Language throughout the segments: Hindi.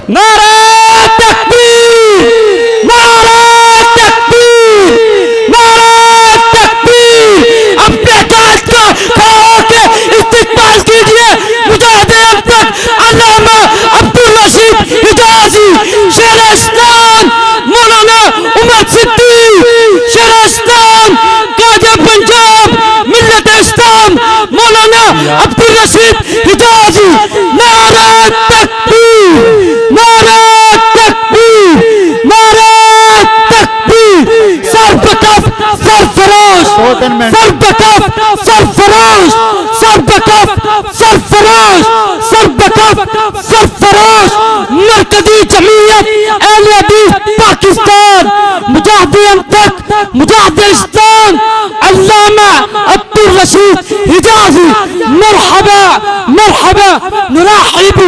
नारा तकबीर, नारा तकबीर, नारा तकबीर। अपने काज का खड़ा होकर इस्तिकबाल कीजिए मुजाहिदे अब्दत अल्लामा अब्दुल रशीद हिजाजी, शेर इस्लाम मौलाना उमर सिद्दीक, शेर इस्लाम काजी पंजाब मिल्लत इस्लाम मौलाना अब्दुल रशीद हिजाजी। नारा तकबीर, नारा तकबीर, नारा तकबीर। सरबकफ सरफरोश, सरबकफ सरफरोश, सरबकफ सरफरोश, सरबकफ सरफरोश। मरकजी जमीयत अहले हदीस पाकिस्तान मुजाहिदे अब्दत मुजाहिदे इस्लाम अल्लामा अब्दुल रशीद हिजाजी। मरहबा मरहबा नुरहिबु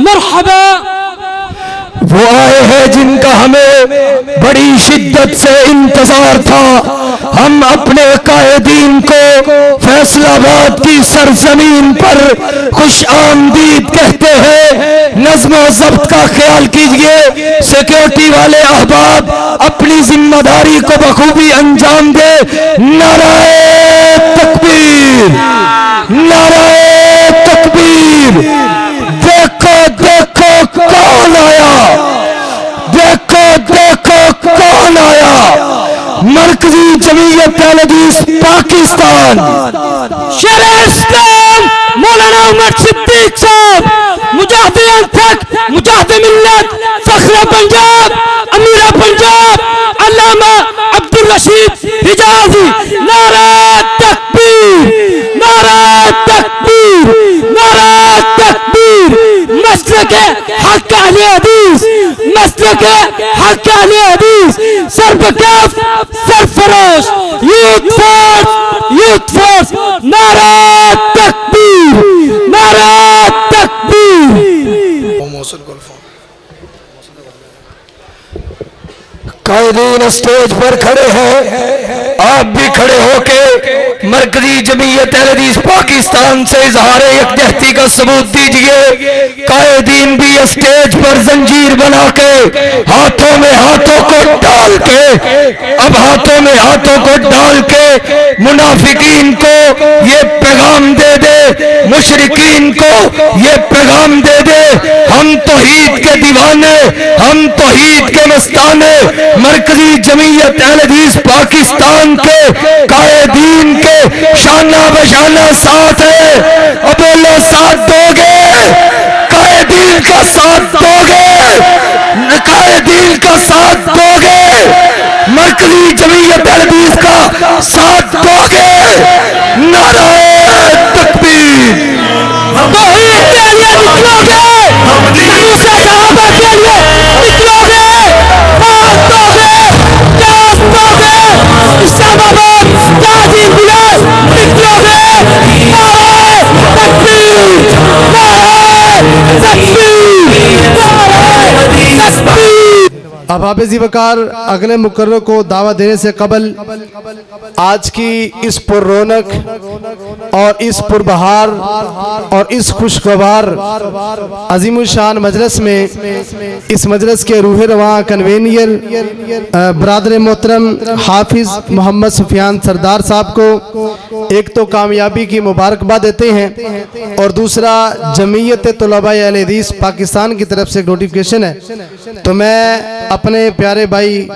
मरहबा। वो आए हैं जिनका हमें बड़ी शिद्दत से इंतजार था। हम अपने कायदीन को फैसलाबाद की सरजमीन पर खुश आमदीद कहते हैं। नज़्म व ज़ब्त का ख्याल कीजिए, सिक्योरिटी वाले अहबाब अपनी जिम्मेदारी को बखूबी अंजाम दे। नाराए तकबीर, नाराए तकबीर। देखो देखो कौन आया, देखो देखो कौन आया। मरकजी जमीयत अहले हदीस पाकिस्तान, शेर इस्लाम मौलाना उमर सिद्दीक साहब, मुजाहिदे अब्दत मुजाहिदे मिल्लत फख्र पंजाब अमीर पंजाब अल्लामा अब्दुल रशीद हिजाजी। नारा तकबीर, नारा तकबीर, नारा तकबीर। मसलके हक अहले हदीस, मसलके हक अहले हदीस। सरबकफ सरफरोश यूथ फोर्स, यूथ फोर्स। नारा तकबीर, नारा तकबीर। कायदीन स्टेज पर खड़े हैं, आप भी खड़े होके मरकजी जमीयत अहले हदीस पाकिस्तान से इजहार यकजहती का सबूत दीजिए। कायदीन भी स्टेज पर जंजीर बना के हाथों में हाथों को डाल के, अब हाथों में हाथों को डाल के मुनाफिकीन को ये पैगाम दे दे, मुशरिकीन को ये पैगाम दे दे, हम तौहीद के दीवाने, हम तौहीद के मस्ताने मरकजी जमीयत अहले हदीस पाकिस्तान के कायदीन के शाना बशाना साथ है। अब बोलो साथ दोगे, कायदीन का साथ दोगे, कायदीन का साथ दोगे, मरकजी जमीयत अहले हदीस का साथ दोगे। नाराए तकबीर। तौहीद के लिए निकलोगे, मूसा सहाबा के लिए निकलोगे, फात दोगे, जान दोगे, इस्लामाबाद गाजी बिलास निकलोगे। नारे तकबीर, नारे तकबीर, नारे तकबीर। अब हाफिज़ वकार अगले मुकर्रर को दावा देने से कबल आज की इस पुररौनक और इस पुरबहार और इस खुशगवार अजीमुशान मजलिस में इस मजलिस के रूह रवां कन्वेनियर बरादर मोहतरम हाफिज़ मोहम्मद सुफियान सरदार साहब को एक तो कामयाबी की मुबारकबाद देते हैं और दूसरा जमीयत तुलबाए अहले हदीस पाकिस्तान की तरफ से एक नोटिफिकेशन है। तो मैं अपने प्यारे भाई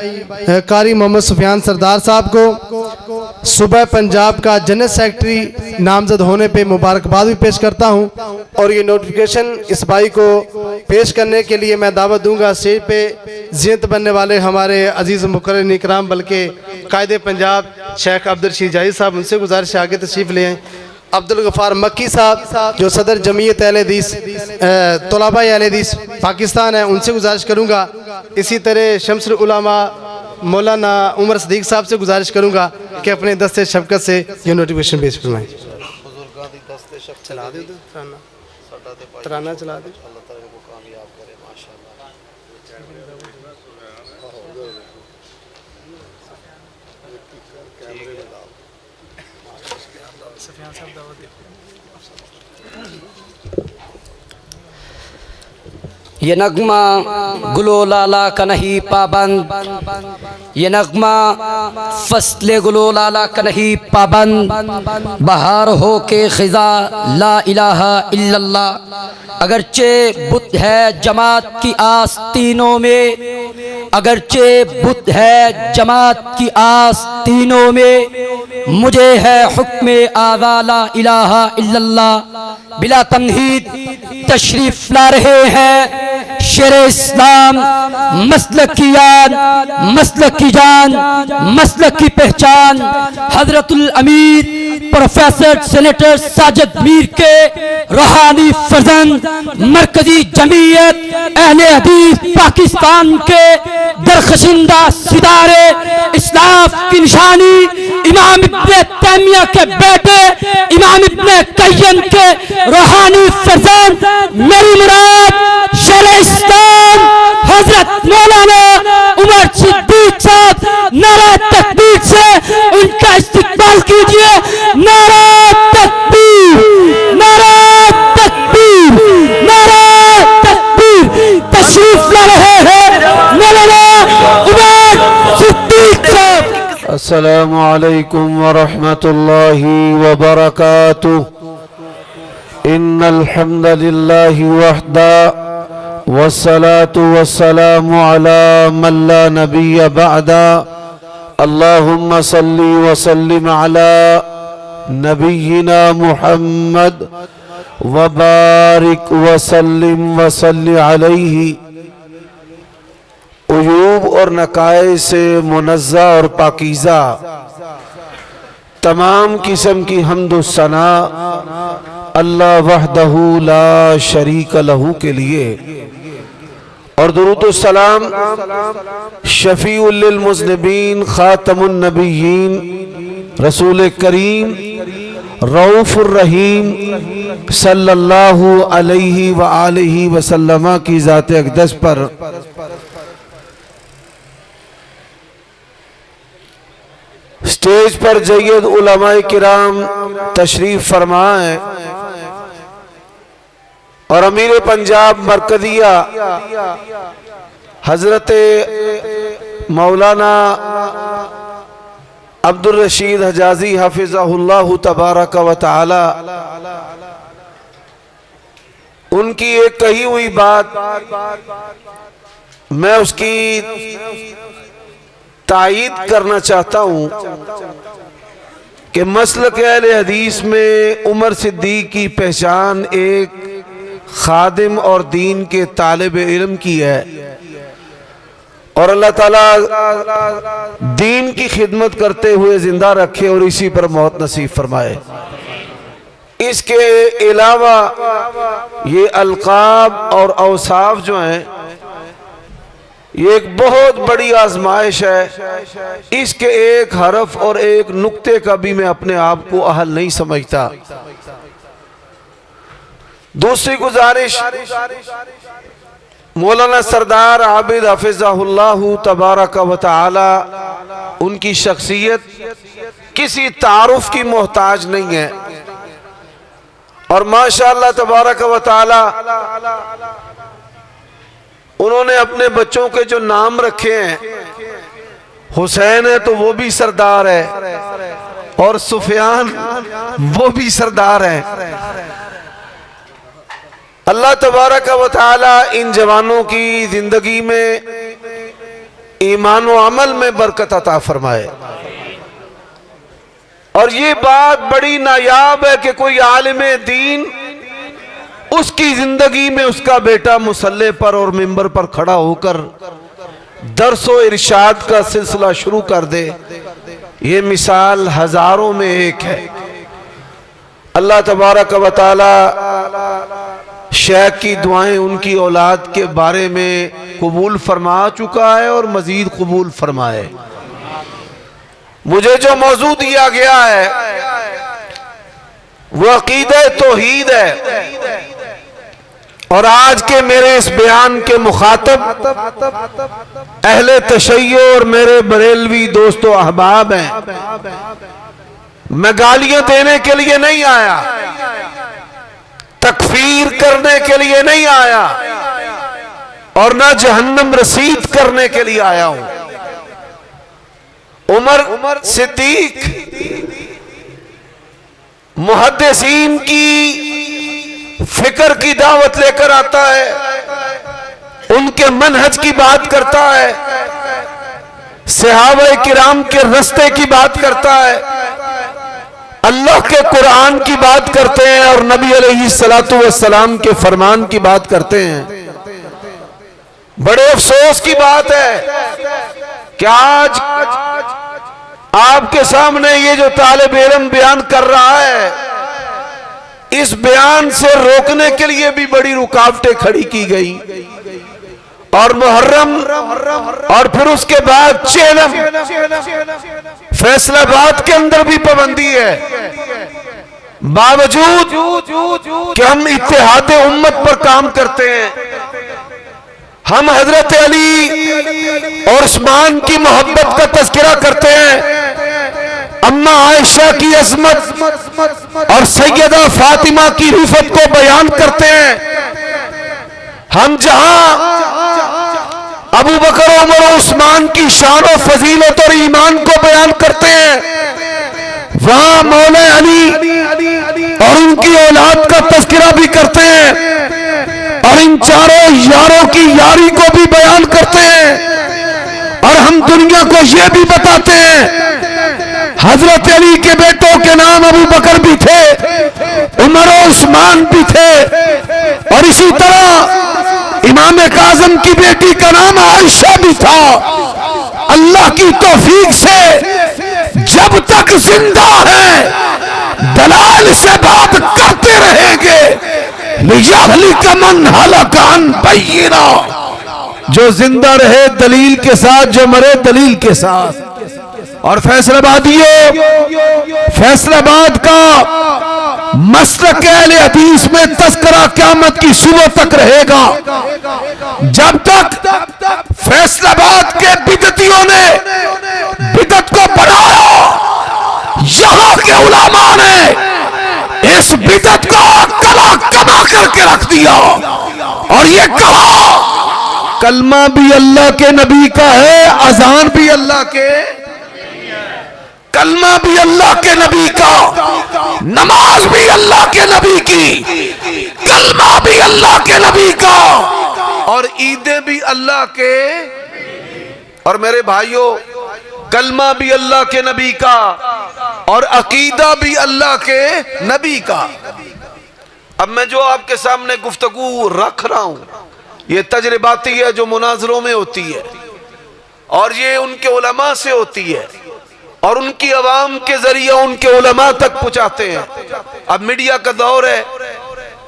कारी मोहम्मद सुफियान सरदार साहब को सुबह पंजाब का जनरल सेक्रेटरी नामजद होने पे मुबारकबाद भी पेश करता हूं और ये नोटिफिकेशन इस भाई को पेश करने के लिए मैं दावत दूंगा। स्टेज पे ज़ियत बनने वाले हमारे अजीज़ मुकर्रम इकराम बल्कि कायदे पंजाब शेख अब्दुल रशीद जाहिद साहब, उनसे गुजारिश आगे तशरीफ़ ले आएँ। अब्दुल गफ़ार मक्की साहब जो सदर जमीयत अहले हदीस तुलबाए अहले हदीस पाकिस्तान है, उनसे गुजारिश करूँगा। इसी तरह शम्सुल उलमा मौलाना उमर सिद्दीक साहब से गुजारिश करूँगा कि अपने दस्ते शफ़क़त से ये नोटिफिकेशन पेश फरमाएं। चला दे तराना चला दे। ये नगमा गुलो लाला का नहीं पाबंद, ये नगमा फसले गुलो लाला का नहीं पाबंद। बहार हो के खिजा ला इलाहा इल्लल्लाह, अगरचे बुत है जमात की आस्तीनों में, अगरचे बुत है जमात की आस्तीनों में, मुझे है हुक्म आज़ा ला इलाहा इल्लल्लाह। बिला तमहीद तशरीफ ला रहे हैं शेर इस्लाम, मसलक की याद, मसलक की जान, मसलक की पहचान, हजरतुल अमीर प्रोफेसर सेनेटर साजिद मीर के रूहानी फर्जंद, मरकजी जमीयत अहले हदीस पाकिस्तान के दरखशिंदा सितारे, इस्लाम की निशानी इमाम इब्ने तैमिया के बेटे इमाम इब्ने कय्यम के रूहानी फर्जंद, मेरी मुराद शेर इस्लाम हजरत मौलाना उमर सिद्दीक साहब, नारा तकबीर से उनका इस्तिकबाल कीजिए। नारा तकबीर, नारा तकबीर, नारा तकबीर। तशरीफ ला रहे हैं मौलाना उमर सिद्दीक साहब। अस्सलामु अलैकुम व रहमतुल्लाहि व बरकातुहू। इन्नल हम्दलिल्लाहि वहदा वस्सलातु वस्सलामु अला मन ला नबिय्य बअदा। अल्लाहुम्मा सल्ली व सल्लिम अला नबिय्यिना मुहम्मद व बारिक व सल्लिम व सल्ली अलैहि। उयूब और नकाए से मुनज़्ज़ा और पाकीज़ा तमाम किस्म की हम्द व सना अल्लाह वहदहू ला शरीक लहू के लिए, और दुरूद व सलाम शफीउल लिल मुज़निबीन खातमुन नबिय्यीन रसूल करीम रऊफुर रहीम सल्लल्लाहु अलैहि व आलिहि वसल्लम की ज़ात अक़दस पर स्टेज पर जय्यद उलमाए किराम तशरीफ फरमाए और अमीर पंजाब मरकजिया हजरत मौलाना अब्दुल रशीद हजाजी हफिज़हुल्लाहु तबारक व तआला, उनकी एक कही हुई बात मैं उसकी तायीद करना चाहता हूँ कि मसलक अहले हदीस में उमर सिद्दीक की पहचान एक खादिम और दीन के तालिब इल्म की है, और अल्लाह ताला दीन की खिदमत करते हुए जिंदा रखे और इसी पर मौत नसीब फरमाए। इसके अलावा ये अलकाब और औसाफ जो हैं ये एक बहुत बड़ी आजमाइश है। इसके एक हरफ और एक नुक्ते का भी मैं अपने आप को अहल नहीं समझता। दूसरी गुजारिश, मौलाना सरदार आबिद हफिज़हुल्लाहु तबारक व तआला, उनकी शख्सियत किसी तारुफ की मोहताज नहीं है, और माशाअल्लाह तबारक व तआला उन्होंने अपने बच्चों के जो नाम रखे हैं, हुसैन है तो वो भी सरदार है, और सुफियान वो भी सरदार है। अल्लाह तबारक व तआला इन जवानों की जिंदगी में ईमान व अमल में बरकत अता फरमाए। और ये बात बड़ी नायाब है कि कोई आलिम दीन उसकी जिंदगी में उसका बेटा मुसल्ले पर और मिंबर पर खड़ा होकर दर्सो इरशाद का सिलसिला शुरू कर दे। ये मिसाल हजारों में एक है। अल्लाह तबारक व तआला शेख की दुआएं उनकी औलाद के बारे में कबूल फरमा चुका है और मजीद कबूल फरमाए। मुझे जो मौजू दिया गया है वो अकीदे तौहीद है, और आज के मेरे इस बयान के मुखातब अहले तशय्यो और मेरे बरेलवी दोस्तों अहबाब हैं। मैं गालियां देने के लिए नहीं आया, तकफीर करने के लिए नहीं आया, और ना जहन्नम रसीद करने के लिए आया हूं। उमर सिद्दीक मुहद्दिसीन की फिक्र की दावत लेकर आता है, उनके मनहज की बात करता है, सहाबा किराम के रास्ते की बात करता है, अल्लाह के कुरान की बात करते हैं और नबी अलैहिस्सलातु वस्सलाम के फरमान की बात करते हैं। बड़े अफसोस की बात है कि आज आपके सामने ये जो तालिब इल्म बयान कर रहा है, इस बयान से रोकने के लिए भी बड़ी रुकावटें खड़ी की गई, और मुहर्रम और फिर उसके बाद चेलम फैसलाबाद के अंदर भी पाबंदी है, बावजूद कि हम इत्तेहाद उम्मत पर काम करते हैं। हम हजरत अली और उस्मान की मोहब्बत का तज़किरा करते हैं, अम्मा आयशा की अज़मत और सैयदा फातिमा की रिफत को बयान करते हैं। हम जहां अबू बकर उमर और उस्मान की शान और फजीलत और ईमान को बयान करते हैं, वहां मौला अली और उनकी औलाद का तज़किरा भी करते हैं, और इन चारों यारों की यारी को भी बयान करते हैं। और हम दुनिया को यह भी बताते हैं हजरत अली के बेटों के नाम अबू बकर भी थे, उमर और उस्मान भी थे, और इसी तरह इमाम काज़म की बेटी का नाम आयशा भी था। अल्लाह की तौफीक से जब तक जिंदा है दलाल से बात करते रहेंगे, लियहलिकमन हलकन बय्यिना, जो जिंदा रहे दलील के साथ, जो मरे दलील के साथ। और फैसलाबाद का मसलक अहले हदीस में तज़किरा क़यामत की सुबह तक रहेगा, जब तक फैसलाबाद के बिदतियों ने बिदत को बढ़ाया, यहां के उलमा ने इस बिदत को कला कमा करके रख दिया और ये कहा कलमा भी अल्लाह के नबी का है, अजान भी अल्लाह के, कलमा भी अल्लाह के नबी का, नमाज भी अल्लाह के नबी की, कलमा भी अल्लाह के नबी का, और ईदें भी अल्लाह के। और मेरे भाइयों, कलमा भी अल्लाह के नबी का और अकीदा भी अल्लाह के नबी का। अब मैं जो आपके सामने गुफ्तगू रख रहा हूं, ये तजर्बाती है, जो मुनाजरों में होती है, और ये उनके उलमा से होती है, और उनकी अवाम के जरिए उनके उलमा तक पहुंचाते हैं। अब मीडिया का दौर है,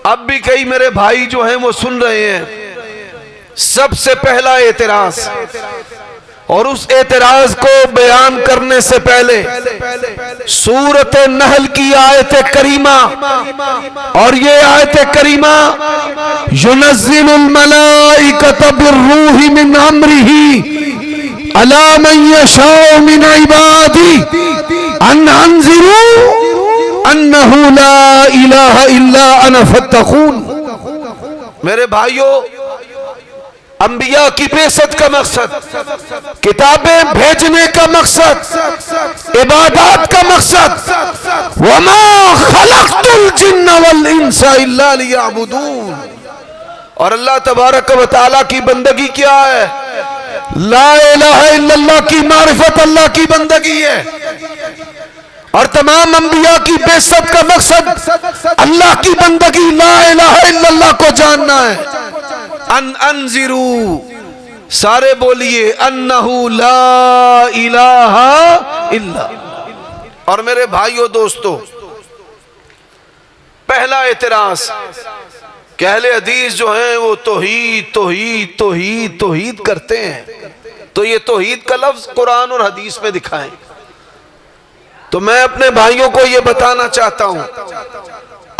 अब भी कई मेरे भाई जो हैं वो सुन रहे हैं। सबसे पहला एतराज, और उस एतराज को बयान करने से पहले सूरत नहल की आयत करीमा, और ये आयत करीमा युनज़्ज़िलुल मलाइकत बिर्रूहि मिन अम्रिही अला मन यशाउ मिन इबादी अन अंज़िरू अन्नहु ला इलाहा इल्ला अना फत्तकून। मेरे भाइयों, अंबिया की बेइज्जत का मकसद, किताबें भेजने का मकसद, इबादत का मकसद, वमा खलक़तुल जिन्न वल इंसा इल्ला लियअबुदून। और अल्लाह तबारक व तआला की बंदगी क्या है? ला इलाहा इल्लल्लाह की मारिफत अल्लाह की बंदगी है। और तमाम अंबिया की बेइज्जत का मकसद अल्लाह की बंदगी, ला इलाहा इल्लल्लाह को जानना है। अनज़िरू, सारे बोलिए अन्नहु ला इलाहा इल्ला। और मेरे भाइयों दोस्तों, पहला एतराज कि अहले हदीस जो हैं वो तौहीद तौहीद तौहीद तौहीद करते हैं, तो ये तौहीद का लफ्ज कुरान और हदीस में दिखाएं। तो मैं अपने भाइयों को ये बताना चाहता हूं,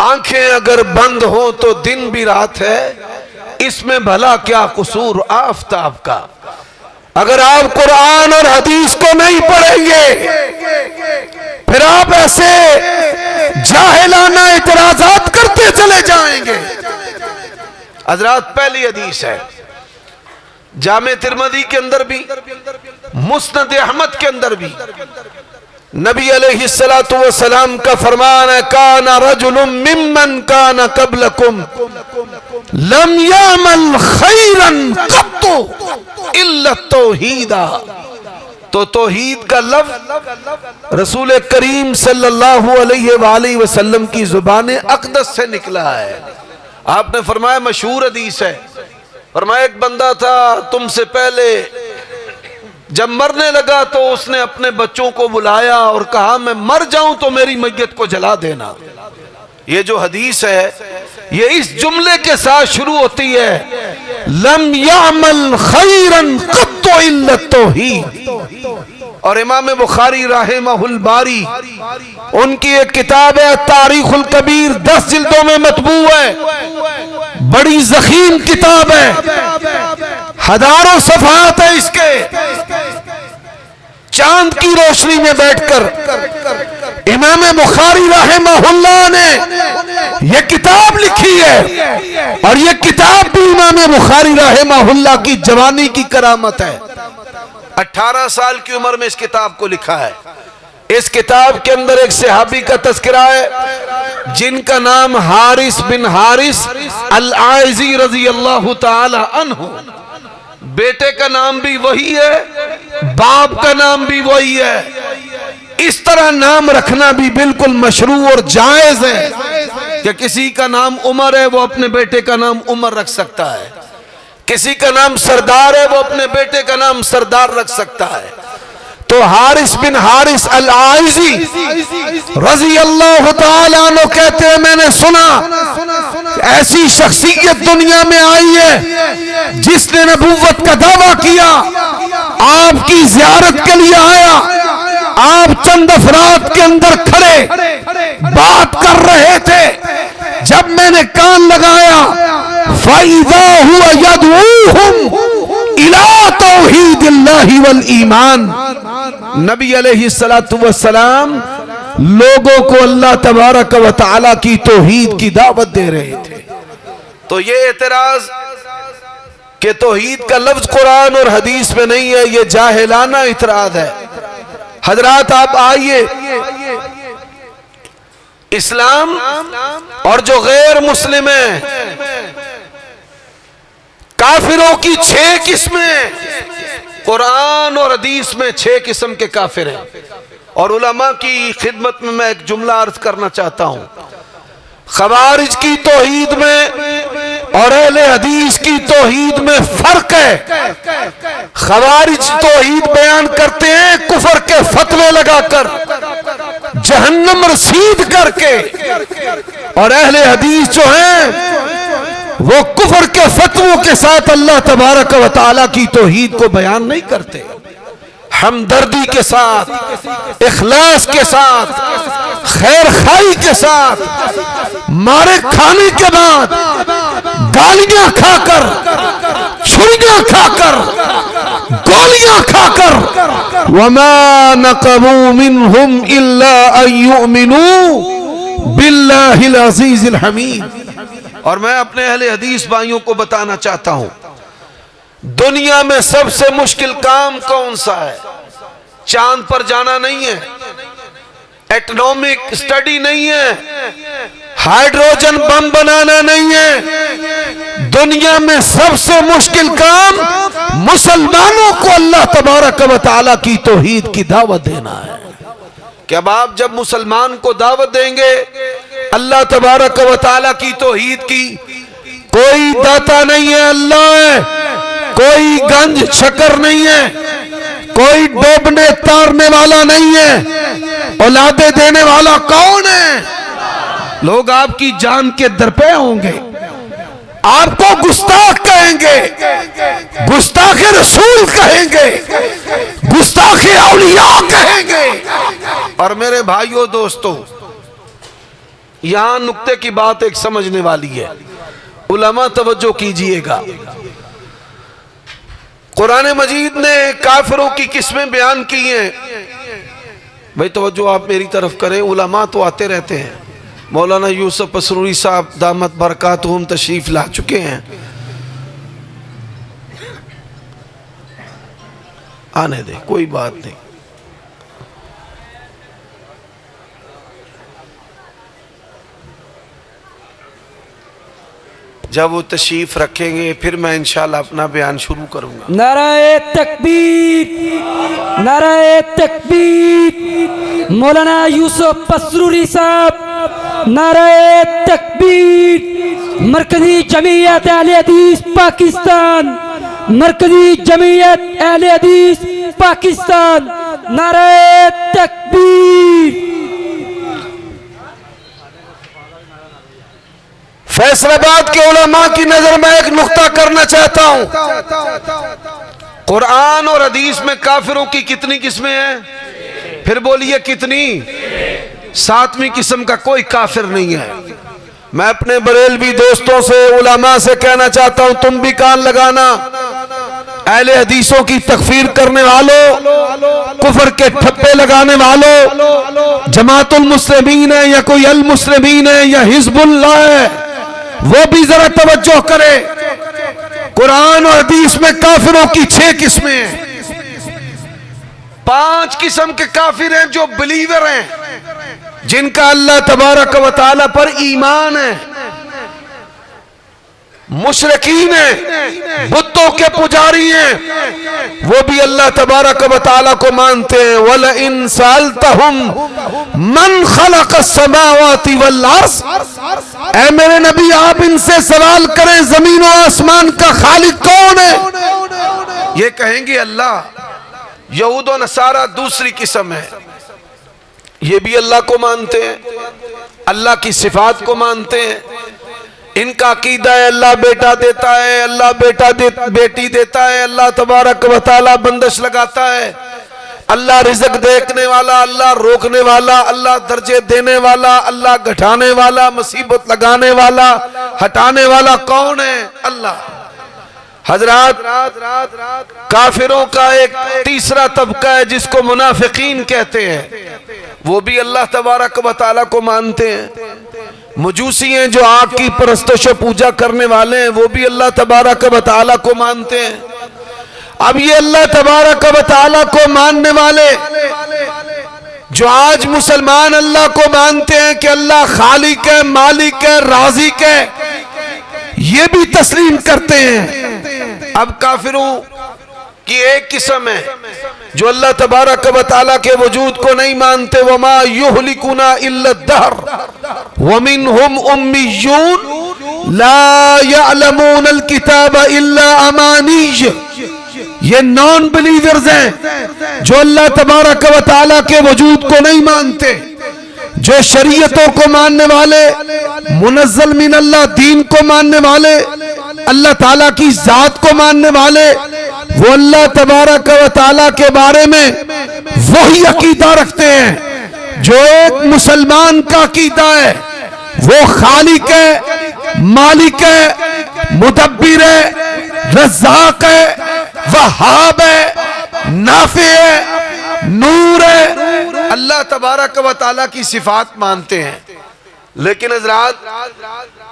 आंखें अगर बंद हो तो दिन भी रात है, इसमें भला क्या कसूर आफताब का। अगर आप कुरान और हदीस को नहीं पढ़ेंगे फिर आप ऐसे जाहिलाना इतराजात करते चले जाएंगे। हजरात, पहली हदीस है जामे तिरमिज़ी के अंदर भी, मुस्नद अहमद के अंदर भी नबी अलैहिस्सलातु वस्सलाम का फरमान है, काना रजुलुम मिम्मन काना कबलकुम लम यामल खैरन कत्तु इल्ला तौहीदा। तो तौहीद का लफ्ज़ रसूल करीम सल्लल्लाहु अलैहि वसल्लम की जुबान अक़दस से निकला है। आपने फरमाया, मशहूर हदीस है, फरमाया एक बंदा था तुमसे पहले, जब मरने लगा तो उसने अपने बच्चों को बुलाया और कहा मैं मर जाऊं तो मेरी मैयत को जला देना। ये जो हदीस है ये इस जुमले के साथ शुरू होती है, लम यामल खैरन कत्तु इल्ला तौहीद। और इमाम बुखारी राहिमहुल बारी, उनकी एक किताब है तारीखुल कबीर, 10 जिल्दों में मतबू है, बड़ी ज़ख़ीम किताब है, हजारों सफ़हात है इसके। चांद की रोशनी में बैठकर इमाम बुखारी रहमहुल्लाह ने यह किताब लिखी है, और यह किताब भी इमाम बुखारी रहमहुल्लाह की जवानी की करामत है। 18 साल की उम्र में इस किताब को लिखा है। इस किताब के अंदर एक सहाबी का तज़किरा है जिनका नाम हारिस बिन हारिस अल-आइज़ी रज़ी अल्लाह ताला अन्हु। बेटे का नाम भी वही है, बाप का नाम भी वही है। इस तरह नाम रखना भी बिल्कुल मशरू और जायज है कि किसी का नाम उमर है वो अपने बेटे का नाम उमर रख सकता है, किसी का नाम सरदार है वो अपने बेटे का नाम सरदार रख सकता है। तो हारिस बिन हारिस अल-आइज़ी रज़ी अल्लाह ताला अन्हु कहते हैं, मैंने सुना ऐसी शख्सियत दुनिया में आई है जिसने नबूवत का दावा किया, आपकी ज़ियारत के लिए आया, आप चंद अफराद के अंदर खड़े बात कर रहे थे, जब मैंने कान लगाया फ़इज़ा हुवा यदऊहुम इला तौहीदिल्लाहि वल ईमान। नबी अलैहिस्सलातु वस्सलाम लोगों को अल्लाह तबारक व तआला की तौहीद की दावत दे रहे थे। तो ये एतराज कि तौहीद का लफ्ज कुरान और हदीस में नहीं है, ये जाहिलाना इतराज है। हजरात, आप आइए, इस्लाम और जो गैर मुस्लिम है, काफिरों की 6 किस्में, कुरान और हदीस में 6 किस्म के काफिर हैं। और उलमा की खिदमत में मैं एक जुमला अर्ज करना चाहता हूं, खवारिज की तौहीद में और अहले हदीस की तौहीद में फर्क है। खवारिज तौहीद बयान करते हैं कुफर के फतवे लगाकर, जहन्नम रसीद करके, और अहले हदीस जो हैं वो कुफर के फतवों के साथ अल्लाह तबारक व तआला की तौहीद को बयान नहीं करते। हमदर्दी के साथ, इखलास के साथ, खैर खाई के साथ, मारे खाने के बाद गालियां खाकर, छुरियां खाकर, गोलियां खाकर, वमा नक़मू मिनहुम इल्ला अन युमिनू बिल्लाहिल अज़ीज़िल हमीद। और मैं अपने अहले हदीस भाइयों को बताना चाहता हूं, दुनिया में सबसे मुश्किल काम कौन सा है? चांद पर जाना नहीं है, एटॉमिक स्टडी नहीं है, हाइड्रोजन बम बनाना नहीं है। दुनिया में सबसे मुश्किल काम मुसलमानों को अल्लाह तबारक व तआला की तौहीद की दावत देना है। कि अब आप जब मुसलमान को दावत देंगे अल्लाह तबारक व तआला की तौहीद की, कोई दाता नहीं है, अल्लाह है, कोई गंज शकर नहीं है, कोई डूबने तारने वाला नहीं है, औलादे देने वाला कौन है? लोग आपकी जान के दर पे होंगे, आपको गुस्ताख कहेंगे, गुस्ताख रसूल कहेंगे, गुस्ताख औलिया कहेंगे। और मेरे भाइयों दोस्तों, यहां नुक्ते की बात एक समझने वाली है, उलमा तवज्जो कीजिएगा। कुरान मजीद ने काफिरों की किस्में बयान की हैं, भाई तवज्जो आप मेरी तरफ करें, उलमा तो आते रहते हैं। मौलाना यूसुफ पसरूरी साहब दामत बरकातहुम तशरीफ ला चुके हैं, आने दे, कोई बात नहीं। जब वो तशरीफ रखेंगे फिर मैं इंशाल्लाह अपना बयान शुरू करूंगा। नाराए तकबीर, नाराए तकबीर। मौलाना यूसुफ पसरूरी साहब, नाराए तकबीर। मरकजी जमीयत अहले हदीस पाकिस्तान, मरकजी जमीयत अहले हदीस पाकिस्तान, नाराए तकबीर। फैसलाबाद के उलमा की नजर में एक नुक्ता करना चाहता हूं। कुरान और हदीस में काफिरों की कितनी किस्में हैं? फिर बोलिए कितनी? 7वीं किस्म का कोई काफिर नहीं है। मैं अपने बरेलवी दोस्तों से, उलमा से कहना चाहता हूं, तुम भी कान लगाना। अहले हदीसों की तकफीर करने वालों, कुफर के ठप्पे लगाने वालों, जमातुल मुस्लिमीन है या कोई अल मुस्लिमीन है या हिजबुल्लाह है, वो भी जरा तवज्जो करे। कुरान और हदीस में काफिरों की 6 किस्में हैं। 5 किस्म के काफिर हैं जो बिलीवर हैं, जिनका अल्लाह तबारक व तआला पर ईमान है। मुशरिकीन हैं, बुतों के पुजारी हैं, वो भी अल्लाह तबारक व तआला को मानते हैं। वल इन सअल्तहुम मन खलक़स समावाति वल अर्ज़, ऐ मेरे नबी आप इनसे सवाल करें जमीन और आसमान का खालिक कौन है, ये कहेंगे अल्लाह। यहूद और नसारा दूसरी किस्म है, ये भी अल्लाह को मानते हैं, अल्लाह की सिफात को मानते हैं। इनका अकीदा है अल्लाह बेटा देता है, अल्लाह बेटी देता है, अल्लाह तबारक व तआला बंदिश लगाता है, अल्लाह रिज़्क देखने वाला, अल्लाह रोकने वाला, अल्लाह दर्जे देने वाला, अल्लाह घटाने वाला, मुसीबत लगाने वाला, हटाने वाला कौन है? अल्लाह। हजरात, काफिरों का एक तीसरा तबका है जिसको मुनाफिकीन कहते हैं, वो भी अल्लाह तबारक व तआला को मानते हैं। मजूसी हैं जो आग की परस्तश पूजा करने वाले हैं, वो भी अल्लाह तबारक व तआला को मानते हैं। अब ये अल्लाह तबारक व तआला को मानने वाले जो आज मुसलमान अल्लाह को मानते हैं कि अल्लाह खालिक है, मालिक है, राज़िक है, ये भी तस्लीम करते हैं। अब काफिरों की एक किस्म है जो अल्लाह तबारक व तआला के वजूद को नहीं मानते। वमा युहलिकुना इल्ला दहर वमिनहुम उम्मियून ला यअलमूनल किताब इल्ला अमानीय। ये नॉन बिलीवर्स हैं जो अल्लाह तबारक व तआला के वजूद को नहीं मानते, जो शरीयतों को मानने वाले, मुनज़्ज़ल मिन अल्लाह दीन को मानने वाले, अल्लाह ताला की जात को मानने वाले, वो अल्लाह तबारक व तआला के बारे में वही अकीदा रखते हैं जो एक मुसलमान का अकीदा है। वो खालिक है, मालिक है, मुदब्बिर है, रज़्ज़ाक़ है, वहाब है, नाफ़े है, नूर है, अल्लाह तबारक व तआला की सिफात मानते हैं। लेकिन हज़रात,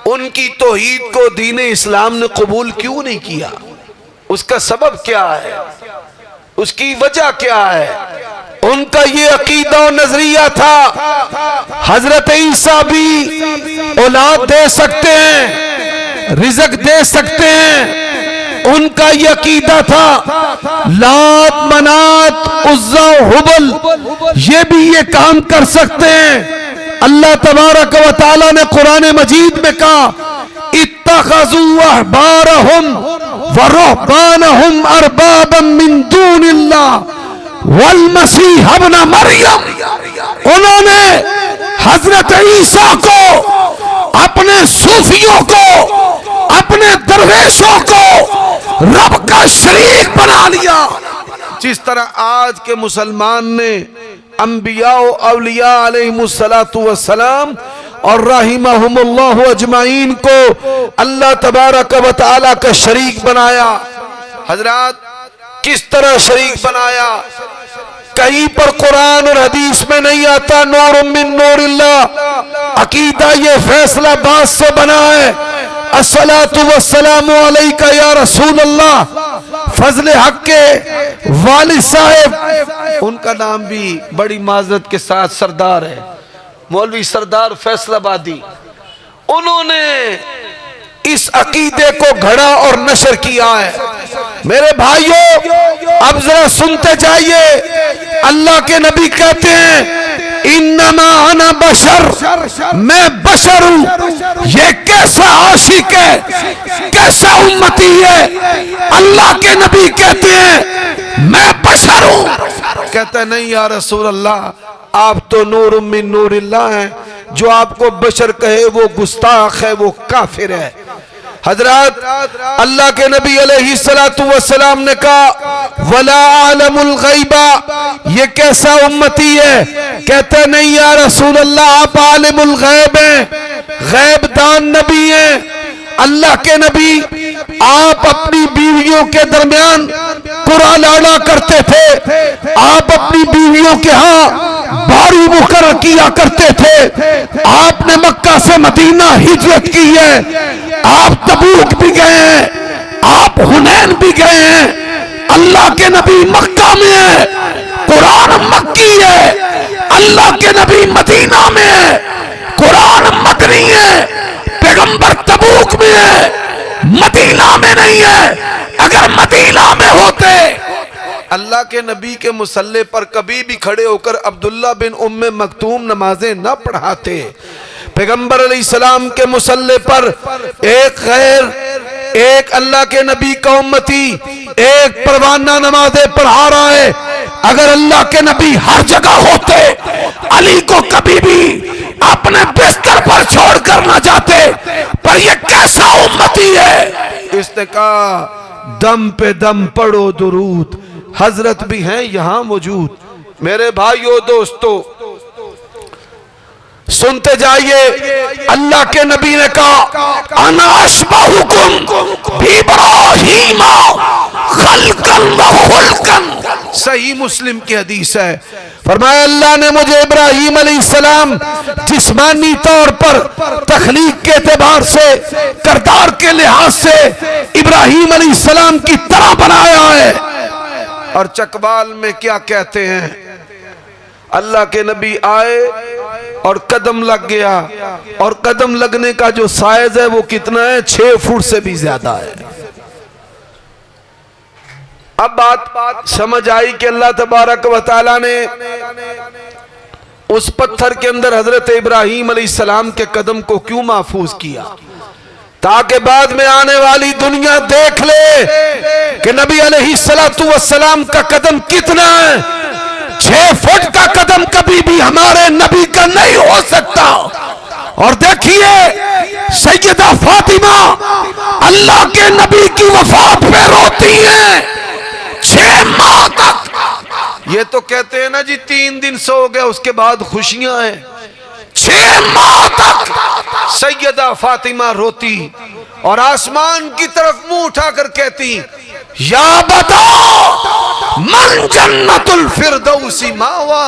उनकी तौहीद को दीन इस्लाम ने कबूल क्यों नहीं किया? उसका सबब क्या है? उसकी वजह क्या है? उनका ये अकीदा और नजरिया था हजरत ईसा भी औलाद दे सकते हैं, रिज़्क दे सकते हैं। उनका ये अकीदा था लात, मनात, उज़्ज़ा, हुबल ये भी ये काम कर सकते हैं। अल्लाह तबारक व तआला ने कुरान मजीद में कहा इत्तखज़ू अहबारहुम व रुहबानहुम अरबाबम मिन दूनिल्लाह वल मसीह इब्न मरियम। उन्होंने हजरत ईसा को, अपने सूफियों को, अपने दरवेशों को रब का शरीक बना लिया। जिस तरह आज के मुसलमान ने अंबिया औलिया अलैहिमुस्सलातु वस्सलाम और रहिमहुमुल्लाह अजमाइन को अल्लाह तबारक व तआला का शरीक बनाया। हजरात, किस तरह शरीक बनाया? कहीं पर कुरान और हदीस में नहीं आता नूर मिन नूरिल्लाह। अकीदा ये फैसला बात से बना है। अस्सलातु वस्सलामु अलैका या रसूल अल्लाह। फजल हक के वालिद साहब, उनका नाम भी बड़ी माजरत के साथ सरदार है, मौलवी सरदार फैसलाबादी। उन्होंने इस अकीदे को घड़ा और नशर किया है। मेरे भाइयों, अब जरा सुनते जाइए। अल्लाह के नबी कहते हैं इन्नमा अना बशर, मैं बशर हूं। ये कैसा आशिक है, कैसा उम्मती है। अल्लाह के नबी कहते हैं मैं बशर हूं। कहता नहीं या रसूल अल्लाह, आप तो नूर मिन नूरिल्लाह हैं। जो आपको बशर कहे वो गुस्ताख है, वो काफिर है। हजरत अल्लाह के नबी अलैहिस्सलातु वस्सलाम ने कहा वला आलमुल गैबा, ये कैसा उम्मती है। कहते नहीं या रसूल अल्लाह, आप आलिमुल गैब हैं, गैब दान नबी हैं। अल्लाह के नबी, आप अपनी बीवियों के दरमियान कुरा लाड़ा करते थे। आप अपनी बीवियों के यहाँ बारी मुकर्रर किया करते थे। आपने मक्का से मदीना हिजरत की है। आप तबूक भी गए हैं, आप हुनैन भी गए हैं। अल्लाह के नबी मक्का में है, कुरान मक्की है। अल्लाह के नबी मदीना में है, कुरान मदनी है। पैगंबर तबूक में है, मदीना में नहीं है। अगर मदीना में होते, अल्लाह के नबी के मुसल्ले पर कभी भी खड़े होकर अब्दुल्ला बिन उम्मे मक्तूम नमाजें न पढ़ाते। पैगंबर अलैहिस्सलाम के मुसल्ले पर एक अल्लाह के नबी का उम्मती एक परवाना नमाजें पढ़ा रहा है। अगर अल्लाह के नबी हर जगह होते, अली को कभी भी अपने बिस्तर पर छोड़कर न जाते। पर ये कैसा उम्मती है। इसने कहा दम पे दम पढ़ो दुरूद। हजरत भी हैं यहां मौजूद। मेरे भाइयों दोस्तों, सुनते जाइए। अल्लाह के नबी ने कहा अना अशबहुकुम बिइब्राहीम खल्कन व खुल्कन। सही मुस्लिम की हदीस है। फरमाया अल्लाह ने मुझे इब्राहीम अलैहिस्सलाम जिस्मानी तौर पर, तखलीक के एतबार से, किरदार के लिहाज से इब्राहीम अलैहिस्सलाम की तरह बनाया है। और चकबाल में क्या कहते हैं, अल्लाह के नबी आए और कदम लग गया, और कदम लगने का जो साइज है वो कितना है, 6 फुट से भी ज्यादा है। अब बात समझ आई कि अल्लाह तबारक व तआला ने उस पत्थर के अंदर हजरत इब्राहीम अलैहिस्सलाम के कदम को क्यों महफूज किया, ताकि बाद में आने वाली दुनिया देख ले कि नबी अलैहिस्सलातु वस्सलाम का कदम कितना है। 6 फुट का कदम कभी भी हमारे नबी का नहीं हो सकता। और देखिए सैयदा फातिमा अल्लाह के नबी की वफात पे रोती हैं 6 माह तक। ये तो कहते हैं ना जी 3 दिन सो गए उसके बाद खुशियां हैं। 6 माह तक सैयदा फातिमा रोती और आसमान की तरफ मुंह उठाकर कहती या बताओ मन जन्नतुल फिरदौसी मावा।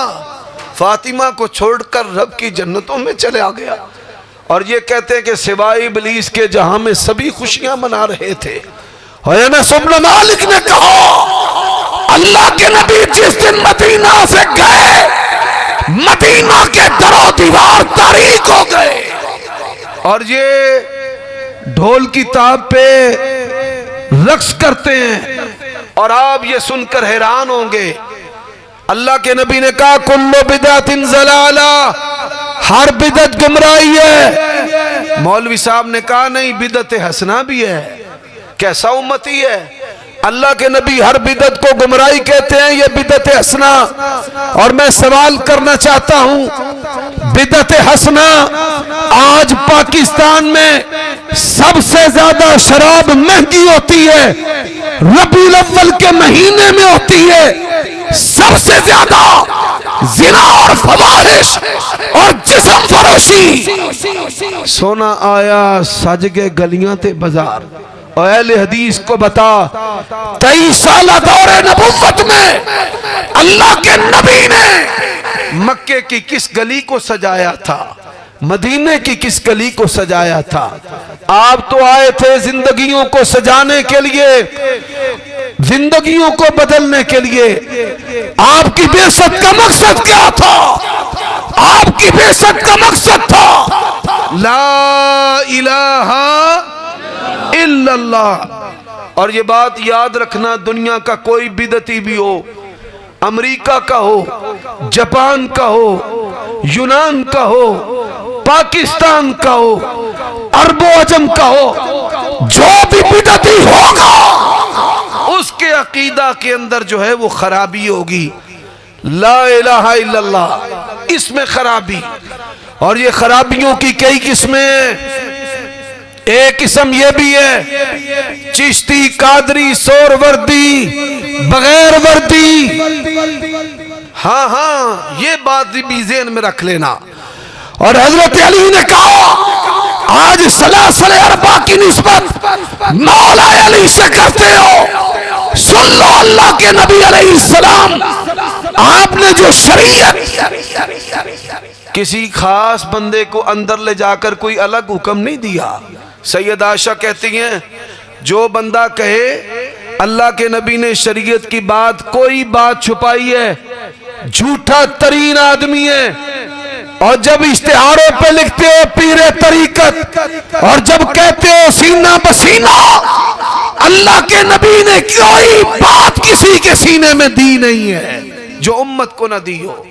फातिमा को छोड़कर रब की जन्नतों में चले आ गया। और ये कहते हैं कि सिवाय इब्लीस के जहां में सभी खुशियां मना रहे थे। अनस इब्न मालिक ने कहा अल्लाह के नबी जिस दिन मदीना से गए, मदीना के दरो दीवार तारीक हो गए। और ये ढोल की ताब पे रक्स करते हैं। और आप ये सुनकर हैरान होंगे, अल्लाह के नबी ने कहा कुल्लु बिदअतिन ज़लाला, हर बिदअत गुमराही है। मौलवी साहब ने कहा नहीं, बिदअत हसना भी है। कैसा उम्मती है। अल्लाह के नबी हर बिदअत को गुमराही कहते हैं, ये बिदअत हसना। और मैं सवाल करना चाहता हूं, बिदअत हसना आज पाकिस्तान में सबसे ज्यादा शराब महंगी होती है, रबीउल अव्वल के महीने में होती है। सबसे ज्यादा जिना और फवाहिश और जिस्म फरोशी। सोना आया सज के गलियां ते बाजार, और अहले हदीस को बता 23 साल दौरे नबुव्वत में अल्लाह के नबी ने मक्के की किस गली को सजाया था, मदीने की किस गली को सजाया था। आप तो आए थे जिंदगियों को सजाने के लिए, जिंदगियों को बदलने के लिए। आपकी बेइज्जत का मकसद क्या था? आपकी बेइज्जत का मकसद था ला इलाहा इल्लल्लाह। और ये बात याद रखना, दुनिया का कोई बिदती भी हो, अमेरिका का हो, जापान का हो, यूनान का हो, पाकिस्तान का हो, अरबो अजम का हो, जो भी बिदती होगा उसके अकीदा के अंदर जो है वो खराबी होगी। ला इलाहा इल्लल्लाह, इसमें खराबी। और ये खराबियों की कई किस्में हैं। एक किस्म ये भी है, चिश्ती कादरी सोरवर्दी बगैर वर्दी। हाँ हाँ, ये बात भी ज़हन में रख लेना। और हजरत अली ने कहा आज सलासल अरबा की निस्बत मौला अली से करते हो। सुन लो, अल्लाह के नबी अलैहिस्सलाम आपने जो शरीयत किसी खास बंदे को अंदर ले जाकर कोई अलग हुक्म नहीं दिया। सैयद आयशा कहती हैं, जो बंदा कहे अल्लाह के नबी ने शरीयत की बात, कोई बात छुपाई है, झूठा तरीन आदमी है। और जब इश्तिहारों पे लिखते हो पीरे तरीकत, और जब कहते हो सीना बसीना, अल्लाह के नबी ने कोई बात किसी के सीने में दी नहीं है जो उम्मत को न दी हो।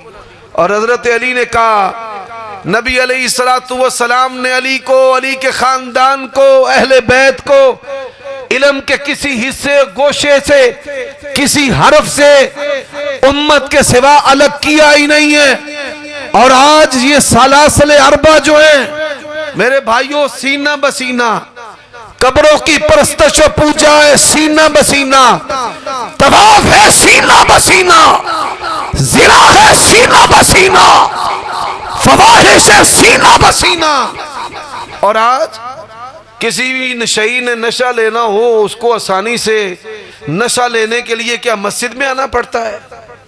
और हजरत अली ने कहा, नबी अलैहिस्सलातु वस्सलाम ने अली को, अली के खानदान को, अहले बैत को इल्म के किसी हिस्से गोशे से, किसी हरफ से उम्मत के सिवा अलग किया ही नहीं है। और आज ये सलासले अरबा जो है मेरे भाइयों, सीना बसीना, कब्रों की परस्तश व पूजा है सीना बसीना, तवाफ है सीना बसीना, जिना है सीना बसीना, फवाहिश है सीना बसीना। और आज किसी भी नशई ने नशा लेना हो, उसको आसानी से नशा लेने के लिए क्या मस्जिद में आना पड़ता है?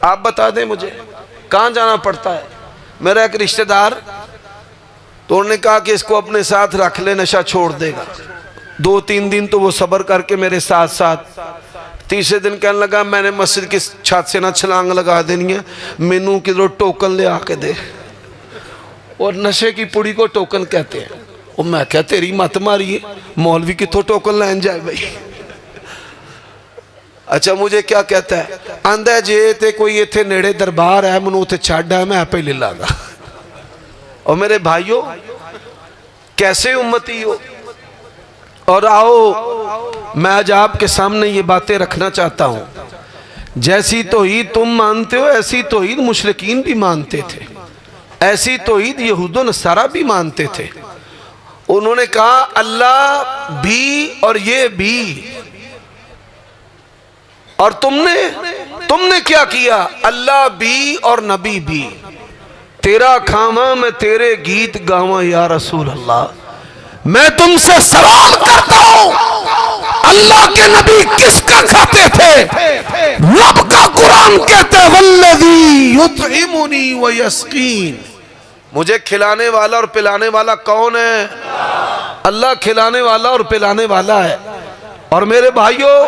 आप बता दें मुझे, कहाँ जाना पड़ता है? मेरा एक रिश्तेदार, तो उन्होंने कहा कि इसको अपने साथ रख ले, नशा छोड़ देगा। 2-3 दिन तो वो सब्र करके मेरे साथ साथ, तीसरे दिन कहने लगा मैंने मस्जिद की छत से ना छलांग लगा देनी है, मैनू किधरों टोकन ले आके दे। और नशे की पुड़ी को टोकन कहते हैं। और मैं क्या तेरी मत मारिए, मौलवी कितों टोकन लैन जाए भाई। अच्छा, मुझे क्या कहता है, आंदा जे ते कोई इत्थे नेड़े दरबार है, मैनू उत्थे छड्ड है, मैं आपे ले लागा। और मेरे भाइयों, कैसे उम्मती हो। और आओ, मैं आज आपके सामने ये बातें रखना चाहता हूँ। जैसी तौहीद तुम मानते हो, ऐसी तौहीद मुशरिकीन भी मानते थे, ऐसी तौहीद यहूद नसारा भी मानते थे। उन्होंने कहा अल्लाह भी और ये भी। और तुमने क्या किया? अल्लाह भी और नबी भी। तेरा खामा मैं तेरे गीत गावा या रसूल अल्लाह। मैं तुमसे सवाल करता हूं, अल्लाह के नबी किसका खाते थे? रब का कुरान कहते वल्लज़ी युतइमुनी व यस्कीन। मुझे खिलाने वाला और पिलाने वाला कौन है? अल्लाह खिलाने वाला और पिलाने वाला है। और मेरे भाइयों,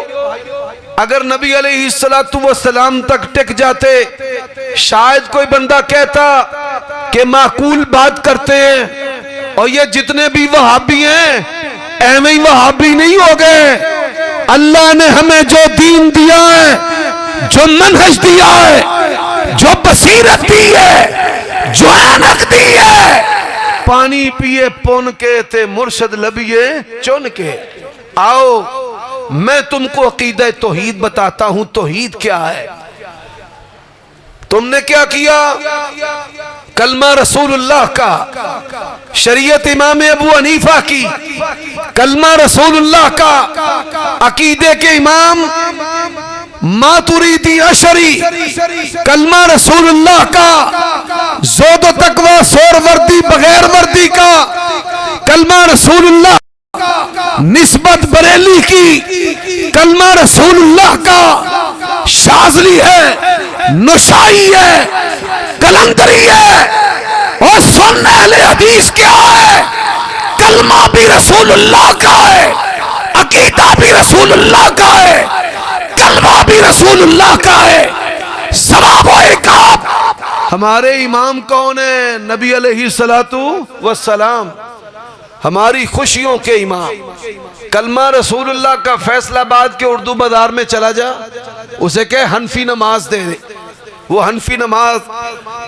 अगर नबी अलैहिस्सलातु वस्सलाम तक टिक जाते, शायद कोई बंदा कहता कि माकूल बात करते हैं, और ये जितने भी वहाबी हैं एवं ही वहाबी नहीं हो गए। अल्लाह ने हमें जो दीन दिया है, जो मनहज दिया है, जो बसीरत दी है, जो ऐनक दी है, पानी पिए पुन के ते मुर्शद लबिए चुन के। आओ मैं तुमको अकीदा तौहीद बताता हूं। तौहीद क्या है? तुमने क्या किया? कलमा रसूलुल्लाह का, शरीयत इमाम अबू हनीफा की, कलमा रसूलुल्लाह का, अकीदे के इमाम मातुरीदी अशरी, कलमा रसूलुल्लाह का, ज़ोद तकवा सोर वर्दी बगैर वर्दी का, कलमा रसूलुल्लाह निस्बत बरेली की कलमा रसूलुल्लाह का शाज़ली है, नुशाई है, कलंदरी है। और सुन्नत अहले हदीस क्या है? कलमा भी रसूलुल्लाह का है, अकीदा भी रसूलुल्लाह का है, कलमा भी रसूलुल्लाह का है। सवाब और इकाब। हमारे इमाम कौन है? नबी अलैहिस्सलातु वस्सलाम, हमारी खुशियों के इमाम। कलमा रसूलुल्लाह का फैसलाबाद के उर्दू बाजार में चला जा, उसे कहे हनफी नमाज दे दे। वो हनफी नमाज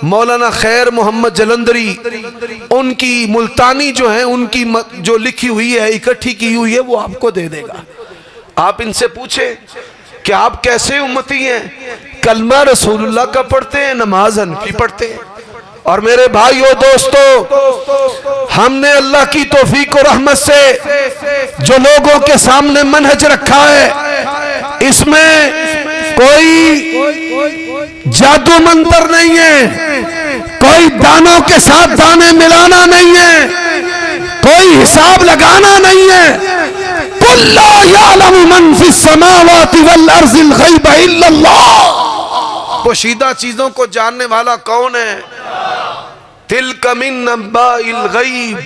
मौलाना खैर मोहम्मद जलंधरी, उनकी मुल्तानी जो है, उनकी जो लिखी हुई है, इकट्ठी की हुई है, वो आपको दे देगा। आप इनसे पूछे कि आप कैसे उम्मती हैं? कलमा रसूलुल्लाह का पढ़ते हैं, नमाज हनफी पढ़ते हैं। और मेरे भाइयों दोस्तों, हमने अल्लाह की तौफीक और रहमत से जो लोगों के सामने मनहज रखा है, इसमें कोई जादू मंत्र नहीं है, कोई दानों के साथ दाने मिलाना नहीं है, कोई हिसाब लगाना नहीं है। कुल्ला यालमु मन फिस समावाति वल अर्ज़िल गैब इल्लल्लाह। पोशीदा चीजों को जानने वाला कौन है? तिल्का मिन नब्बाइल गैब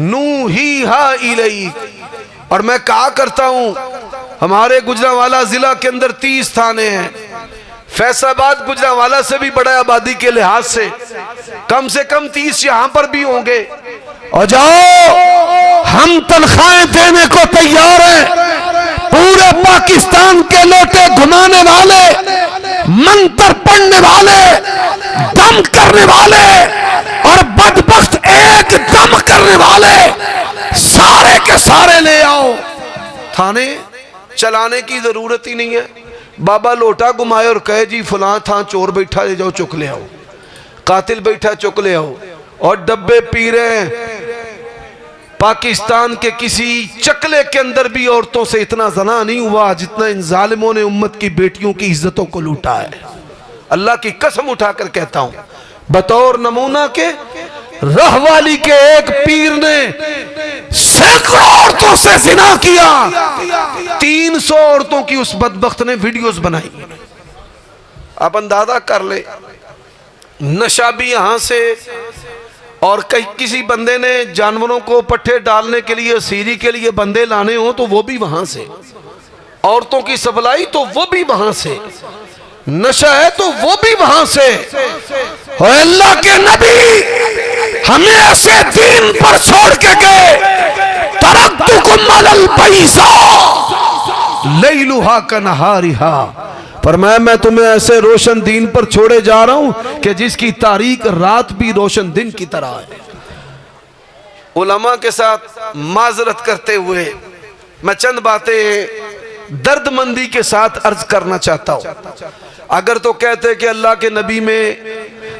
नूहीहा इलैक। और मैं कहा करता हूं, हमारे गुजरांवाला जिला के अंदर 30 थाने हैं। फैसलाबाद गुजरांवाला से भी बड़ा आबादी के लिहाज से कम 30 यहां पर भी होंगे। और जाओ, हम तनख्वाहें देने को तैयार हैं। पूरे पाकिस्तान के लोटे घुमाने वाले, मंत्र पढ़ने वाले, दम करने वाले और बदबख्त एक दम करने वाले सारे के सारे ले आओ। थाने चलाने की जरूरत ही नहीं है। बाबा लोटा घुमाए और कहे जी फलां था चोर बैठा, ले जाओ चुक ले आओ, कातिल बैठा चुक ले आओ। और डब्बे पी रहे हैं। पाकिस्तान के किसी चकले के अंदर भी औरतों से इतना जना नहीं हुआ जितना इन जालिमों ने उम्मत की बेटियों की इज्जतों को लूटा है। अल्लाह की कसम उठाकर कहता हूं, बतौर नमूना के रहवाली के एक पीर ने सैकड़ों औरतों से जिना किया। 300 औरतों की उस बदबख्त ने वीडियोस बनाई। आप अंदाजा कर ले, नशा भी यहां से, और कहीं किसी बंदे ने जानवरों को पट्टे डालने के लिए, सीरी के लिए बंदे लाने हो तो वो भी वहां से, औरतों की सप्लाई तो वो भी वहां से, नशा है तो वो भी वहां से। और अल्लाह के नबी हमें ऐसे दीन पर छोड़ के गए, तरक्तुकुम अलल बैसा लैलुहा कनहारिहा। फरमाया मैं तुम्हें ऐसे रोशन दीन पर छोड़े जा रहा हूं कि जिसकी तारीख रात भी रोशन दिन की तरह है। उलमा के साथ माजरत करते हुए मैं चंद बातें दर्दमंदी के साथ अर्ज करना चाहता हूं। अगर तो कहते कि अल्लाह के नबी में,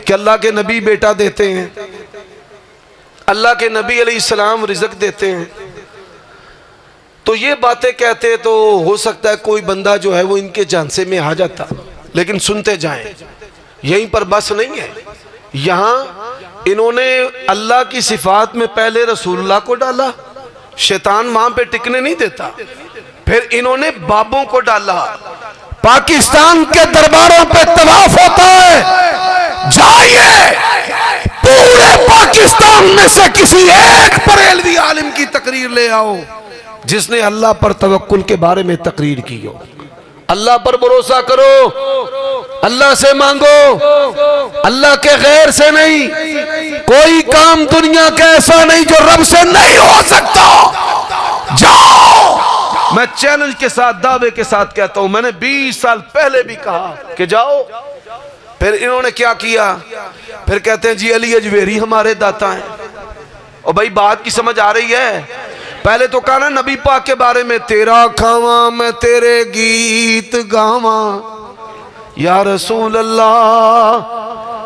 कि अल्लाह के नबी बेटा देते हैं, अल्लाह के नबी अलैहिस्सलाम रिज़्क देते हैं, तो ये बातें कहते तो हो सकता है कोई बंदा जो है वो इनके झांसे में आ जाता। लेकिन सुनते जाएं, यहीं पर बस नहीं है। यहां इन्होंने अल्लाह की सिफात में पहले रसूलुल्लाह को डाला, शैतान वहां पे टिकने नहीं देता। फिर इन्होंने बाबों को डाला। पाकिस्तान के दरबारों पे तवाफ होता है, जाइए पूरे पाकिस्तान में से किसी एक बरेलवी आलिम की तकरीर ले आओ जिसने अल्लाह पर तवक्कुल के बारे में तकरीर की हो। अल्लाह पर भरोसा करो, अल्लाह से मांगो, अल्लाह के गैर से नहीं। कोई काम दुनिया का ऐसा नहीं जो रब से नहीं हो सकता। जाओ, मैं चैलेंज के साथ, दावे के साथ कहता हूं, मैंने 20 साल पहले भी कहा कि जाओ। फिर इन्होंने क्या किया? फिर कहते हैं जी अली अजवेरी हमारे दाता हैं। और भाई बात की समझ आ रही है? पहले तो कहा ना नबी पाक के बारे में, तेरा खावा मैं तेरे गीत गावा या रसूल अल्लाह,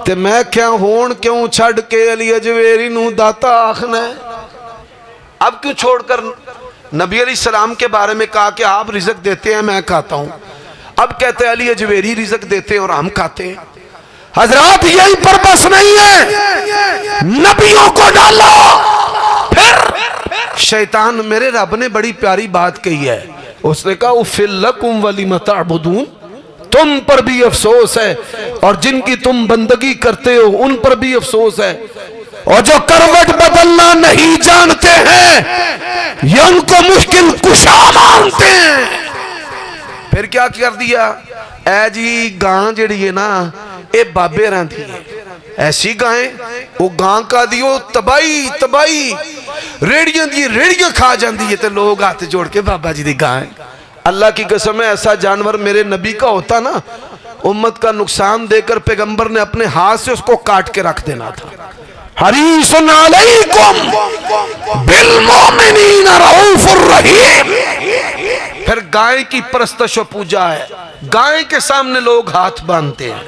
ते मैं क्या होन क्यों छड़ के अली अजवेरी नू दाता आखना है। अब क्यों छोड़कर नबी अलैहिस्सलाम के बारे में कहा कि आप रिज़्क देते हैं, मैं खाता हूं। अब कहते हैं अली अजवेरी रिज़्क देते हैं और हम खाते हैं। हजरात यही पर बस नहीं है, नबियों को डालो, फिर शैतान, मेरे रब ने बड़ी प्यारी बात कही है, उसने कहा उफ़िल्लकुम वलिमा तअबुदून, तुम पर भी अफसोस है और जिनकी तुम बंदगी करते हो उन पर भी अफसोस है। और जो करवट बदलना नहीं जानते हैं या उनको मुश्किल कुशा मानते हैं। फिर क्या कर दिया, ऐ जी गां जड़ी है ना ये बाबे रहती है, ऐसी गायें वो गां का दियो तबाही तबाही, रेड़ियां दी रेड़ियां खा जाती है तो लोग हाथ जोड़ के बाबा जी दी गां। अल्लाह की कसम है ऐसा जानवर मेरे नबी का होता ना, उम्मत का नुकसान देकर पैगंबर ने अपने हाथ से उसको काट के रख देना था। हरीसुन अलैकुम बिल मोमिनीना रऊफुर रहीम। फिर गाय की परस्तश व पूजा है, गाय के सामने लोग हाथ बांधते हैं।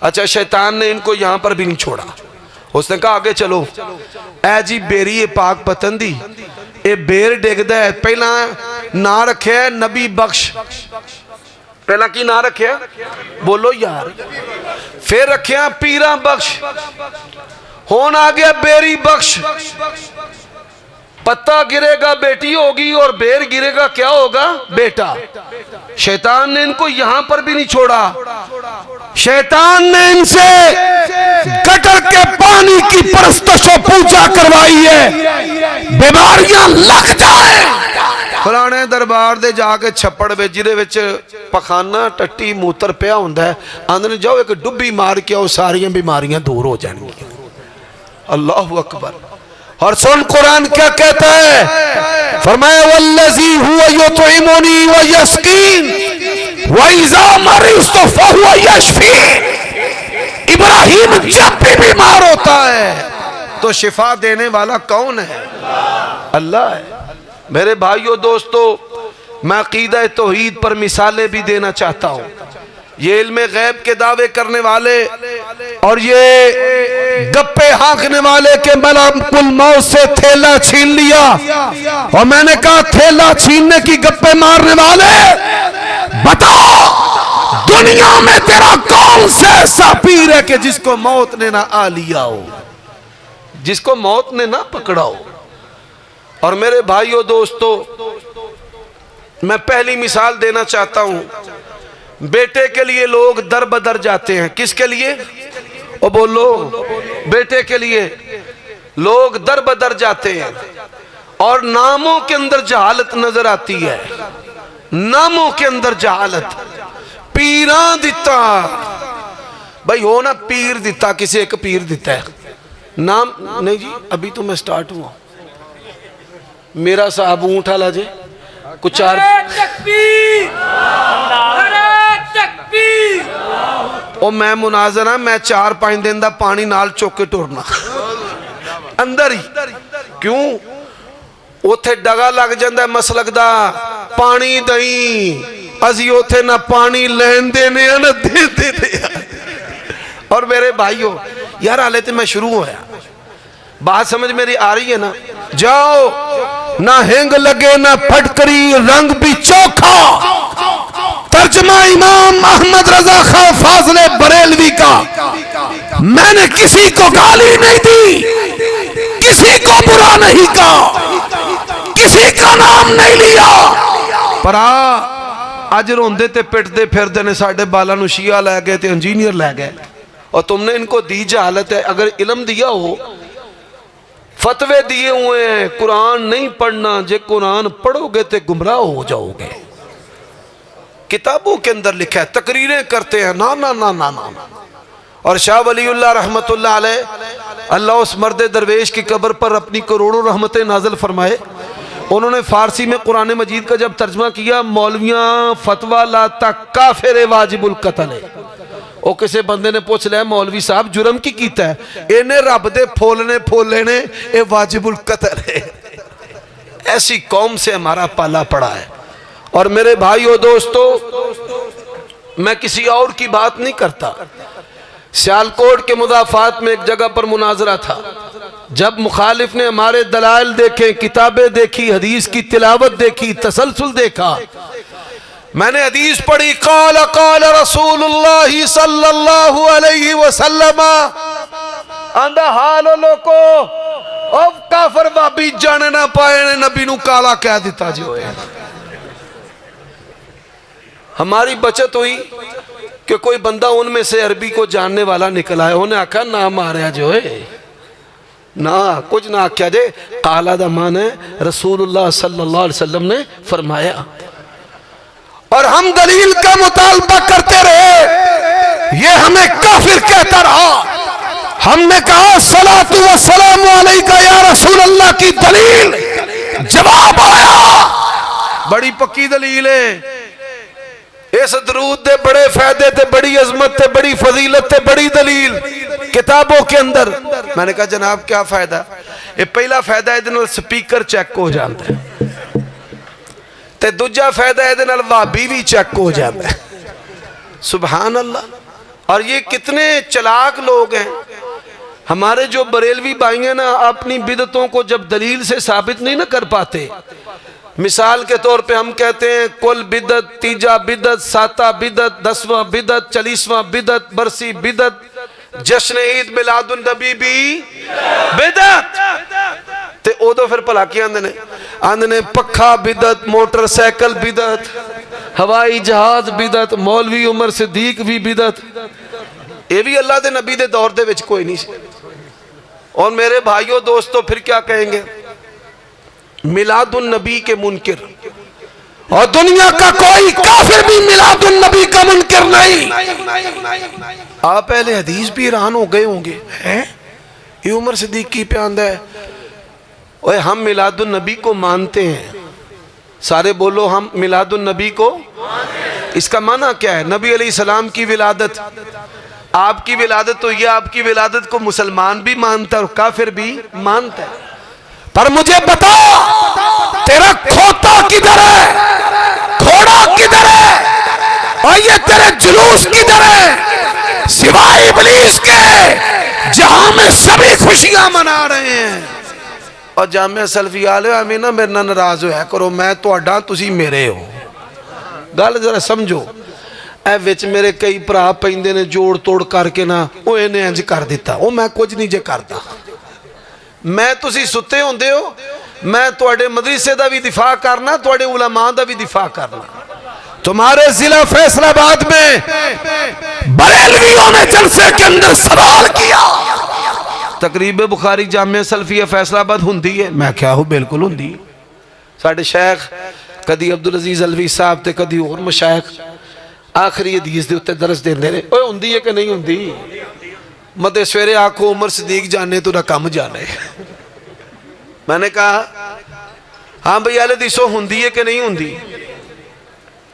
अच्छा, शैतान ने इनको यहां पर भी नहीं छोड़ा, उसने कहा आगे चलो, ऐ जी बेरी ये पाक पतन दी ये बेर डिगदा है, पहला ना रखे नबी बख्श, पहला की ना रखे बोलो यार, फिर रखे पीरा बख्श, होन आ गया बेरी बख्श। पत्ता गिरेगा बेटी होगी और बेर गिरेगा क्या होगा बेटा। शैतान ने इनको यहां पर भी नहीं छोड़ा, शैतान ने इनसे गटर के पानी की परस्तश पूजा करवाई है, बीमारियां लग जाए। फलाने दरबार दे जाके छप्पड़ में जिदे विच पखाना टट्टी मूत्र पिया हुंदा है, आंदे जाओ एक डुब्बी मार के आओ, सारियां बीमारियां दूर हो जाएंगी। अल्लाहु अकबर। और सुन कुरान क्या कहता है, फरमाया वल्लज़ी हुवा युतइमुनी व यस्कीन व इज़ा मरिज़तु फहुवा यशफीन। इब्राहिम जब भी बीमार होता है तो शिफा देने वाला कौन है? अल्लाह है। मेरे भाइयों दोस्तों, मैं अकीदा तौहीद पर मिसालें भी देना चाहता हूँ। ये इल्मे गैब के दावे करने वाले और ये गप्पे हाँकने वाले के मलकुल मौत से थैला छीन लिया, और मैंने कहा थैला छीनने की गप्पे मारने वाले बताओ दुनिया में तेरा कौन सा ऐसा पीर है कि जिसको मौत ने ना आ लिया हो, जिसको मौत ने ना पकड़ा हो। और मेरे भाइयों दोस्तों, मैं पहली मिसाल देना चाहता हूं। बेटे के लिए लोग दर बदर जाते हैं, किसके लिए? ओ बोलो, बेटे के लिए लोग दर बदर जाते हैं और नामों के अंदर जहालत नजर आती है, नामों के अंदर जहालत। पीरा दिता भाई हो ना, पीर दिता, किसी एक पीर दिता है नाम नहीं जी, अभी तो मैं स्टार्ट हुआ, मेरा साहब ऊंट आला जे कुछ चार ओ मैं मुनाजरा, मैं 4-5 दिन दा पानी नाल चुक के टुरना अंदर ही, क्यों उथे डगा लग जाता मसलक दा, पानी दई असी उथे ना पानी लैन देने ना दे देने। और मेरे भाइयों यार, हाले तो मैं शुरू होया, बात समझ मेरी आ रही है ना? जाओ ना हिंग लगे ना फटकरी, रंग भी चोखा। तर्जमा इमाम अहमद रजा खां फाजले बरेलवी का, मैंने किसी को गाली नहीं दी, किसी को बुरा नहीं कहा, किसी का नाम नहीं लिया, पर अज रोंदे ते पिटदे फिरदे ने साडे बाला नूं शिया लै गए ते इंजीनियर लै गए। और तुमने इनको दी जहालत है। अगर इल्म दिया हो, फतवे दिए हुए हैं कुरान नहीं पढ़ना, जे कुरान पढ़ोगे तो गुमराह हो जाओगे। किताबों के अंदर लिखा है, तकरीरें करते हैं, ना ना ना ना ना। और शाह वलीउल्लाह रहमतुल्लाह अलैह, अल्लाह उस मर्द दरवेश की कब्र पर अपनी करोड़ों रहमतें नाज़िल फरमाए। उन्होंने फारसी में कुरान मजीद का जब तर्जमा किया, मौलवियां फतवा लाता काफिर वाजिबुल कत्ल है। वो किसी बंदे ने पूछ लिया, मौलवी साहब जुर्म की कीता है? इन्हें रब दे फोलने फोले ने, ये वाजिबुल कत्ल है। ऐसी कौम से हमारा पाला पड़ा है। और मेरे भाइयों दोस्तों, मैं किसी और की बात नहीं करता। सियालकोट के मुदाफात में एक जगह पर मुनाजरा था। जब मुखालिफ ने हमारे दलाइल देखे, किताबें देखी, हदीस की तिलावत देखी, तसलसल देखा, मैंने हदीस पढ़ी, काल काल रसूलुल्लाह सल्लल्लाहु अलैहि वसल्लम, आंदा हाल लोको और काफर भाभी जाने ना पाए ने नबी नू काला कह दिता जी होए। हमारी बचत हुई कि कोई बंदा उनमें से अरबी को जानने वाला निकल आया, उन्हें आखा ना मारिया जो है ना कुछ ना आख्या जे। काला दा मान है रसूलुल्लाह सल्लल्लाहु अलैहि वसल्लम ने फरमाया, और हम दलील का मुतालबा करते रहे, ये हमें काफिर कहता रहा। हमने कहा सलातु व सलामु अलैका या रसूल अल्लाह की दलील, जवाब आया बड़ी पक्की दलील है। इस दरूद दे बड़े फायदे थे, बड़ी अजमत थे, बड़ी फजीलत थे, बड़ी दलील किताबों के अंदर। मैंने कहा जनाब क्या फायदा? ये पहला फायदा है स्पीकर चेक हो जाता है, ते दूजा फायदा है भाभी भी चेक हो जाता है। सुभान अल्लाह। और ये कितने चलाक लोग हैं हमारे जो बरेलवी भाई हैं ना, अपनी बिदतों को जब दलील से साबित नहीं ना कर पाते। मिसाल के तौर पे हम कहते हैं कुल बिदत, तीजा बिदत, साता बिदत, 10वां बिदत, 40वां बिदत, बरसी बिदत, जश्न ईद मिलादुन नबी भी बिदत। ते उदो फिर भला की आंदे ने पखा बिदत, मोटरसाइकिल बिदत, हवाई जहाज बिदत, मौलवी उमर सिद्दीक भी बिदत। ये भी अल्लाह के नबी के दौर दे विच कोई नहीं सी। और मेरे भाइयों दोस्तों फिर क्या कहेंगे? मिलादुन नबी के मुनकिर, और दुनिया का कोई काफिर भी मिलादुन नबी का मुनकिर नहीं। आप पहले हदीस भी हैरान हो गए होंगे, हैं ये उमर सिद्दीक की पे आंदा है। ओए हम मिलादुन नबी को मानते हैं, सारे बोलो हम मिलादुन नबी को। इसका माना क्या है? नबी अलैहिस्सलाम की विलादत, आपकी विलादत तो यह आपकी विलादत को मुसलमान भी मानता है और काफिर भी मानता है। पर मुझे बता तेरा खोता किधर है, घोड़ा किधर है, और ये तेरे जुलूस किधर है सिवाय इब्लीस के, जहां में सभी खुशियां मना रहे हैं। और जामिया सल्फिया में ना मेरे नाल नाराज होया करो, मैं तुहाडा तुसी मेरे हो। गल जरा समझो। ए विच मेरे कई भरा पैंदे ने जोड़ तोड़ करके ना, वो इन्हें इंज कर दिता, वो मैं कुछ नहीं जे करता। मैं तुसी सुते होंदे हो, मैं तुहाडे मदरसे दा भी दिफा करना, तुहाडे उलमा दा भी दिफा करना। तुम्हारे जिला फैसलाबाद में बरेलवियों ने जलसे के अंदर सवाल किया, तकरीब बुखारी जामिया सल्फिया फैसलाबाद हुंदी है? मैं क्या हूँ, बिल्कुल हुंदी। साडे शेख कदी अब्दुल अजीज अलवी साहब ते कदी और मशाइख आखिरी हदीस दे उत्ते दरस देंदे ने। ओए हुंदी है कि नहीं हुंदी? मते सवेरे आखो उमर सिद्दीक जाने तो ना कम जाने। मैंने कहा हाँ भई अल हदीसों हुंदी है कि नहीं हुंदी?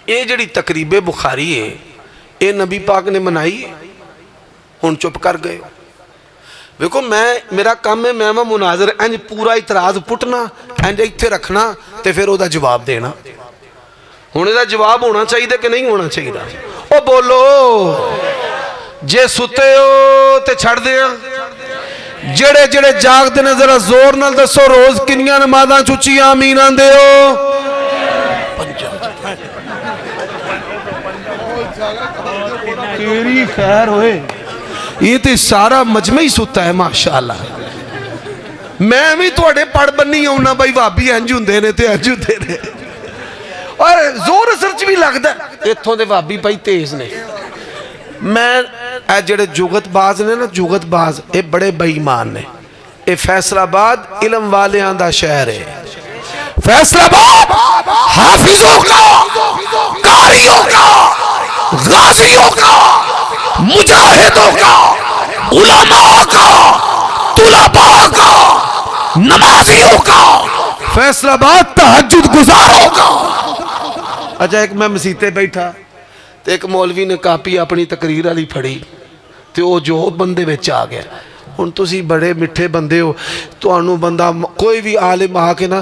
ये जिहड़ी तकरीबे बुखारी है ये नबी पाक ने मनाई है, हुण चुप कर गए। देखो मैं मेरा काम है, मैं मुनाजर इंज पूरा इतराज पुटना, इंज इत्थे रखना ते फिर ओदा जवाब देना। हुण इहदा जवाब होना चाहिए कि नहीं होना चाहिए? ओ बोलो, जे सुते हो ते छड़ दिया, जेड़े जेड़े जागदे ने जरा जोर नाल दसो रोज किनियां नमाज़ां चुचियां आमीन आंदे हो? तेरी खैर होए, ये तो सारा मजमा ही सुता है माशाअल्लाह। मैं भी थोड़े पढ़ बन्नी आना भाई, भाभी इंज हुंदे ने ते इंज हुंदे ने, और जोर असर भी लगता इत्थों दे भाभी भाई तेज ने। मैं जेड़े जुगतबाज ने ना, जुगतबाज ये बड़े बेईमान ने। ये फैसलाबाद इलम वालियां दा शहर है। फैसलाबाद हाफिजों का, कारियों का, गाजियों का, मुजाहिदों का, उलमा का, तुलबा का, नमाजियों का, फैसलाबाद तहज्जुद गुजारों का। अच्छा एक मैं मसीते बैठा तो एक मौलवी ने कापी अपनी तकरीर वाली फड़ी तो वो जो बंदे विच आ गया। हुण तुसी बड़े मिठे बंदे हो, तुहानू बंदा कोई भी आलिम आके ना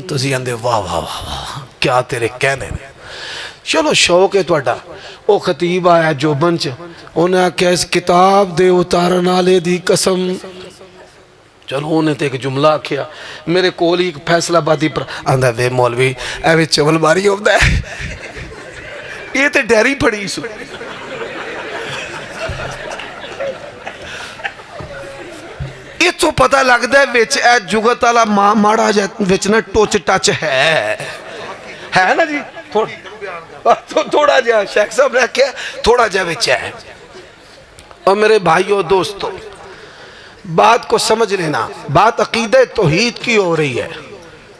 तुसी आंदे वाह वाह वाह क्या तेरे कहने ने। चलो शौक है तुहाडा। वो खतीब आया जोबन च, उन्हें आख्या इस किताब दे उतारन आले दी कसम। चलो उन्हें तो एक जुमला आख्या, मेरे कोल ही एक फैसलाबादी पर आंदा वे मौलवी एवं चवल मारी होता है, ये तो डैरी फड़ी सु। ये इथों पता लगता है विच ए जुगत वाला माड़ा जिहा विच ना टुच टच है ना जी, थोड़ा जिहा शेख साहब ने आख्या थोड़ा जिहा विच है। और मेरे भाइयों दोस्तों, बात को समझ लेना, बात अकीदे तौहीद की हो रही है।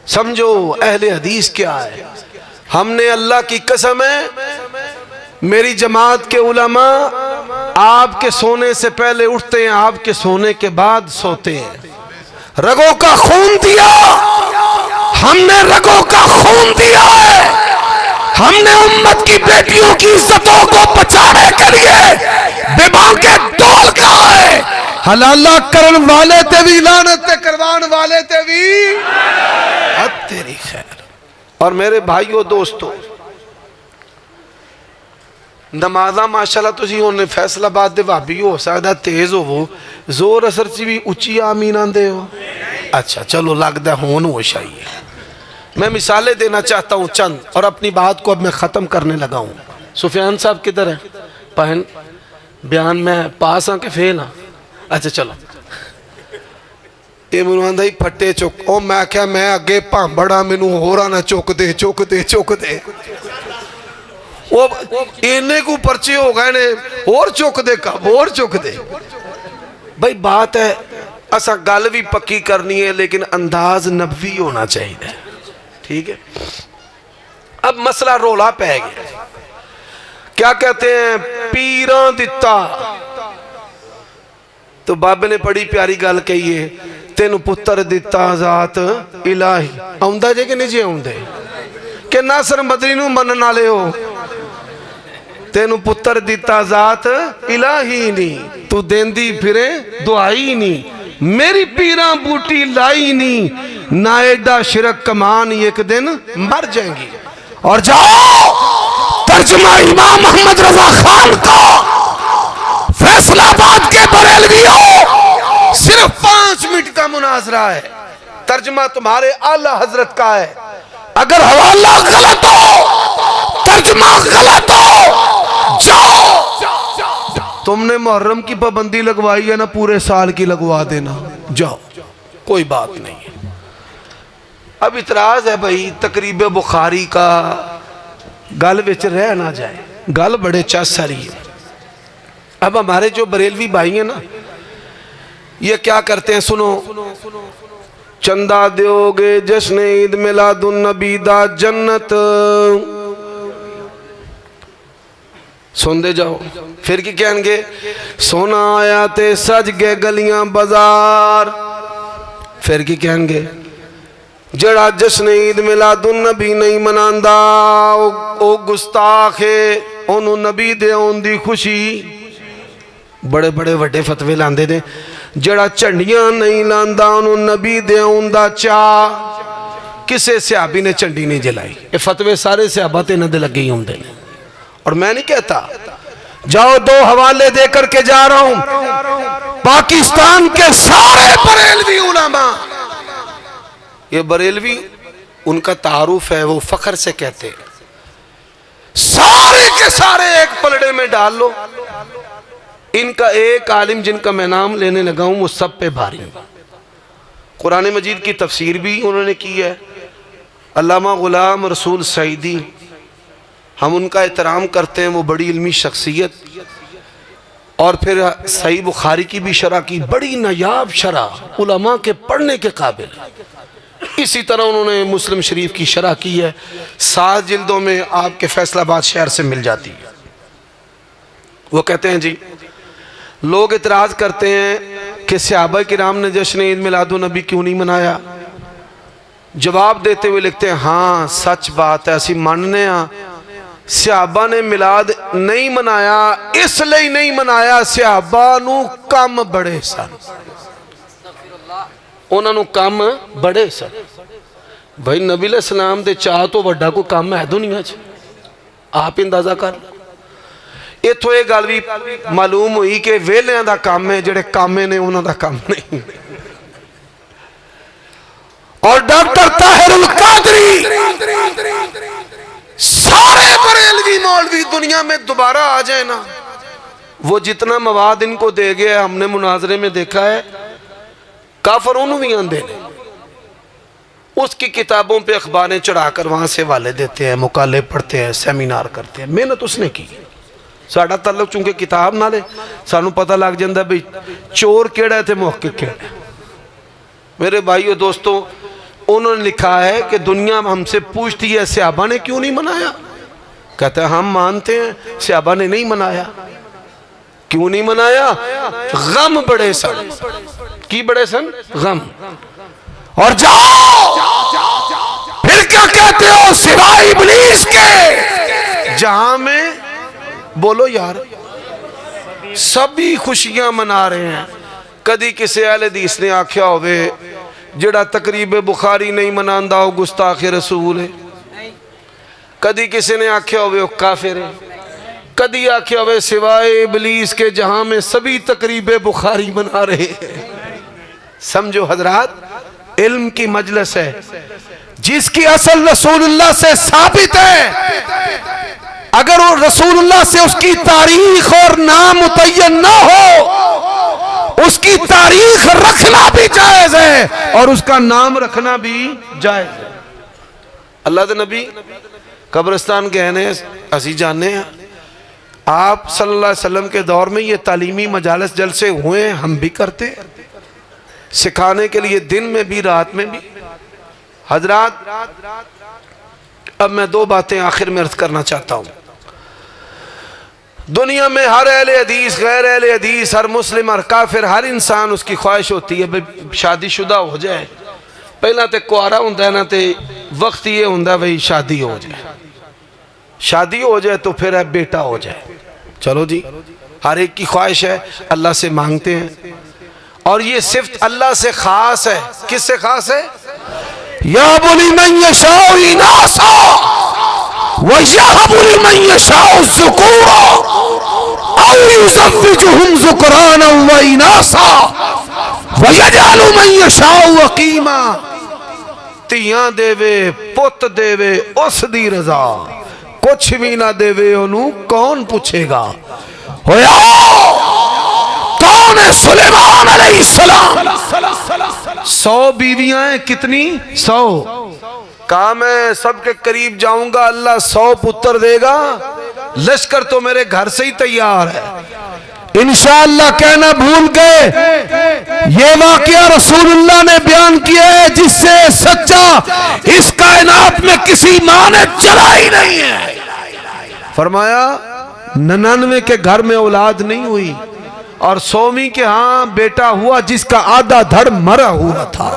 समझो अहले हदीस क्या है। हमने अल्लाह की कसम है, मेरी जमात के उलमा आपके सोने से पहले उठते हैं, आपके सोने के बाद सोते हैं। रगों का खून दिया, हमने रगों का खून दिया है। हमने उम्मत की बेटियों की इज्जतों को बचाने के लिए विभाग के दौल कहा है। हलाला करन वाले ते भी लानत करवान वाले ते भी अब तेरी खैर। और मेरे भाइयों दोस्तों, नमाजा माशाल्लाह तुसी हुण फैसलाबाद दे भाभी हो सकदा तेज होवो, जोर असर च भी उच्ची आमीन आंदे हो। अच्छा चलो, लगदा हुण होश आई है। मैं मिसालें देना चाहता हूँ चंद, और अपनी बात को अब मैं ख़त्म करने लगा हूँ। सुफियान साहब किधर है? पहन बयान में पास हाँ कि फेल हाँ? अच्छा चलो, ये मैनू आंदा ही फट्टे चुक। ओ मैं क्या, मैं अगे भांबड़ा, मैनू होरा ना चुक दे चुक दे चुक दे। वो इन्ने को पर्चे हो गए ने, और चुक दे कब, और चुक दे। भाई बात है, असा गल भी पक्की करनी है, लेकिन अंदाज नबवी होना चाहिए। ठीक है, अब मसला रोला पै गया। क्या कहते हैं, पीरा दिता। तो बाबे ने बड़ी प्यारी गल कही है, तेन पुत्र दिता जात इलाही। आउंदा जे कि नहीं जे आउंदे? कि नासर मदनी नू मनन वाले हो। तेन पुत्र दिता जात इलाही नहीं, तू देंदी फिरे दुआई नहीं। मेरी पीरा बूटी लाई नहीं, ना एडा शिरक कमान, एक दिन मर जाएंगी। और जाओ तर्जुमा इमाम मोहम्मद रजा खान का, फैसलाबाद के बरेलवियों, सिर्फ 5 मिनट का मुनाजरा है। तर्जुमा तुम्हारे आला हजरत का है। अगर हवाला गलत हो, तर्जुमा गलत हो, जाओ। तुमने मुहर्रम की पाबंदी लगवाई है ना, पूरे साल की लगवा देना, जाओ, कोई बात नहीं है। अब इतराज है भाई, तकरीब बुखारी का गल विच रह ना जाए, गल बड़े चस रही है। अब हमारे जो बरेलवी भाई हैं ना, ये क्या करते हैं, सुनो। चंदा दोगे जश्न ईद मिलादुन नबी दा जन्नत, सुनते जाओ। फिर की कहेंगे, सोना आया ते सज गए गलियां बाजार। फिर की कहेंगे, जड़ा जश्न ईद मिलादुन नबी नहीं मनांदा ओ गुस्ताख है, ओनू नबी दे आउण दी खुशी। बड़े बड़े वड्डे फतवे लांदे ने। जड़ा झंडियां नहीं लांदा ओनू नबी दे आउण दा चाह। किसे सहाबी ने झंडी नहीं जलाई। ये फतवे सारे सहाबा ते इन्हां दे लगे ही होंदे ने। और मैं नहीं कहता, जाओ 2 हवाले देकर के जा रहा हूं। पाकिस्तान के सारे बरेलवी उलमा, ये बरेलवी उनका तारुफ है, वो फखर से कहते हैं, सारे के सारे एक पलड़े में डाल लो। इनका एक आलिम जिनका मैं नाम लेने लगा हूं, वो सब पे भारी। कुरान मजीद की तफसीर भी उन्होंने की है, अल्लामा गुलाम रसूल सईदी, हम उनका एहतराम करते हैं, वो बड़ी इल्मी शख्सियत। और फिर सही बुखारी की भी शरह की, बड़ी नायाब शरह, उलमा के पढ़ने के काबिल। इसी तरह उन्होंने मुस्लिम शरीफ की शरह की है, 7 जिल्दों में, आपके फैसलाबाद शहर से मिल जाती है। वो कहते हैं जी, लोग इतराज करते हैं कि सहाबा किराम ने जश्न ईद मिलादुन नबी क्यों नहीं मनाया। जवाब देते हुए लिखते हैं, हाँ सच बात है, असी मानने हाँ सहाबा ने मिलाद नहीं मनाया, इसलिए नहीं मनाया, सहाबा नू कम बड़े सन, उन्होंने कम बड़े सन। भाई नबी अलैहिस्सलाम दे चाह तो वड्डा कोई काम है दुनिया च? आप अंदाजा कर। इथों ये गल भी मालूम हुई कि वेलियां दा काम है, जिहड़े कामे ने उन्हां दा काम नहीं। और डॉक्टर ताहिरुल कादरी, सारे बरेलवी मौलवी दुनिया में दोबारा आ जाए ना, वो जितना मवाद इनको दे गया, हमने मुनाजरे में देखा है, काफर उन्होंने भी आंदे ने, उसकी किताबों पे अखबारें चढ़ाकर वहां से हवाले देते हैं, मुकाले पढ़ते हैं, सेमिनार करते हैं। मेहनत उसने की। साडा तल्लुक चूंकि किताब नाल सानू पता लग जाता भी चोर केड़ा है ते मुहक्किक केड़ा है। मेरे भाइयों दोस्तों, उन्होंने लिखा है कि दुनिया हमसे पूछती है सहाबा ने क्यों नहीं मनाया। कहते हैं हम मानते हैं सहाबा ने नहीं मनाया। क्यों नहीं मनाया? गम बड़े सन। की बड़े सन? गम। और जाओ फिर क्या कहते हो सिवाय इब्लीस के, जहां में बोलो यार सभी खुशियां मना रहे हैं। कदी किसी अहले हदीस ने आख्या होवे जेड़ा तकरीब बुखारी नहीं मनांदा हो गुस्ताख रसूल है। कदी किसी ने आख्या होवे वो काफिर है। कदी आख्या होवे सिवाय इब्लीस के जहां में सभी तकरीब बुखारी मना रहे हैं। समझो हजरात, इल्म की मजलिस है जिसकी असल रसूलुल्लाह से साबित है। अगर वो रसूलुल्लाह से उसकी तारीख और नाम मुतय्यन ना हो, उसकी तारीख रखना भी जायज है और उसका नाम रखना भी जायज है। अल्लाह के नबी कब्रिस्तान गए ने, असी जाने हैं। आप सल्लल्लाहु अलैहि वसल्लम के दौर में ये तालीमी मजालिस जलसे हुए, हम भी करते सिखाने के लिए, दिन में भी रात में भी। हजरात, अब मैं दो बातें आखिर में अर्ज करना चाहता हूं। दुनिया में हर अहले हदीस, गैर अहले हदीस, हर मुस्लिम, हर काफिर, हर इंसान उसकी ख्वाहिश होती है भाई शादीशुदा हो जाए। पहला तो कुआरा होंदा ना, तो वक्त ये होंदा भाई शादी हो जाए। शादी हो जाए तो फिर बेटा हो जाए। चलो जी, हर एक की ख्वाहिश है, अल्लाह से मांगते हैं। और ये सिर्फ अल्लाह से खास है। किससे खास है? या बुली मन यशाउ इनासा व यहबु लिमन यशाउ ज़ुकूरा औ युज़व्विजुहुम ज़ुकराना व इनासा व यजअलु मन यशाउ अकीमा। तियां देवे, पुत देवे, उस दी रजा। कुछ भी ना देवे ओनू कौन पूछेगा। होया कौन है? सुलेमान अलैहिस्सलाम। 100 बीवियां हैं। कितनी? 100। कहा मैं सबके करीब जाऊंगा, अल्लाह 100 पुत्र देगा। लश्कर तो मेरे घर से ही तैयार है। इंशाअल्लाह कहना भूल गए, ये वाकया रसूलुल्लाह ने बयान किया है जिससे सच्चा इस कायनात में किसी मां ने चला ही नहीं है। फरमाया 99 के घर में औलाद नहीं हुई और 100वीं के हां बेटा हुआ जिसका आधा धड़ मरा हुआ था।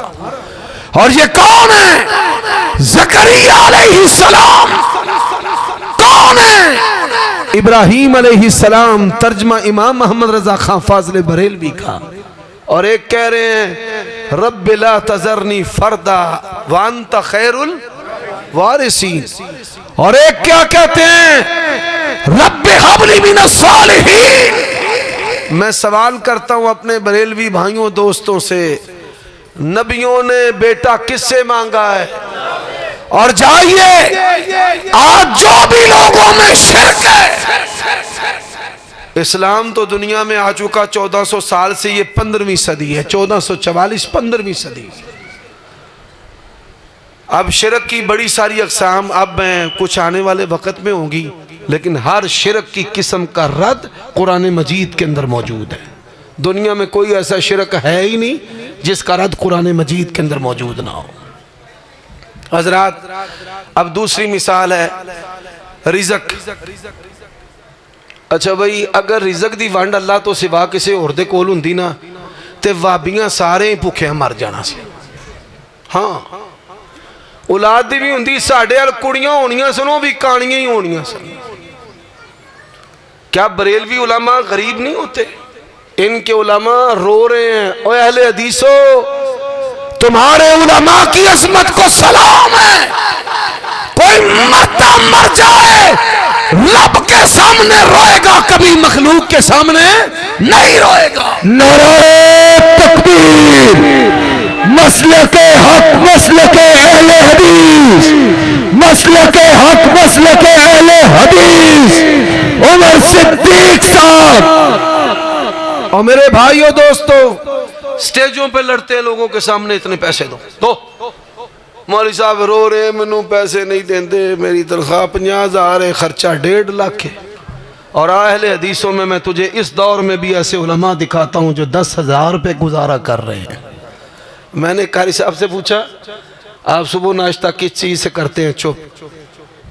और ये कौन है? ज़करिया अलैहिस्सलाम। कौन है? इब्राहीम अलैहिस्सलाम। तर्जमा इमाम मोहम्मद रजा खान फाज़िल बरेलवी का। और एक कह रहे हैं रब्बि ला तज़रनी फरदा व अंत खैरुल वारिसीन। और एक क्या कहते हैं? Rabbi humbly minus सालिहीन। मैं सवाल करता हूं अपने बरेलवी भाइयों दोस्तों से, नबियों ने बेटा किससे मांगा है? और जाइए, आज जो भी लोगों में शिर्क है, इस्लाम तो दुनिया में आ चुका 1400 साल से, ये 15वीं सदी है। 1444 15वीं सदी। अब शिरक की बड़ी सारी अक़साम अब मैं कुछ आने वाले वक्त में होंगी, लेकिन हर शिरक की किस्म का रद्द कुरान मजीद के अंदर मौजूद है। दुनिया में कोई ऐसा शिरक है ही नहीं जिसका रद्द कुरान मजीद के अंदर मौजूद ना हो। हजरात, अब दूसरी मिसाल है रिज़क। अच्छा भाई, अगर रिज़क दी वंड अल्लाह तो सिवा किसी होर दे कोल हुंदी ना, ते वाबियां सारे भुखे मर जाना सी। हाँ, औलाद दी भी हुंदी, साडे अल कुड़ियां होनियां सन, भी कानियां ही होनियां सन। क्या बरेलवी उलमा गरीब नहीं होते? इनके उलमा रो रहे हैं, ओ अहले हदीसो तुम्हारे उलमा की असमत को सलाम है। कोई मरता मर जाए रब के सामने रोएगा, कभी मखलूक के सामने नहीं रोएगा। नारे तकबीर, मसले के हक, मसले के अहले हदीस, मसले के हक, मसले के अहले हदीस उमर सिद्दीक साहब। और मेरे भाइयों दोस्तों, स्टेजों पे लड़ते हैं लोगों के सामने, इतने पैसे दो। मौलवी साहब रो रहे, मैनू पैसे नहीं देंदे, मेरी तनख्वाह 50,000 है, खर्चा 1.5 लाख है। और अहले हदीसों में मैं तुझे इस दौर में भी ऐसे उलमा दिखाता हूँ जो 10,000 रुपये गुजारा कर रहे हैं। मैंने कारी साहब से पूछा, आप सुबह नाश्ता किस चीज़ से करते हैं? चुप।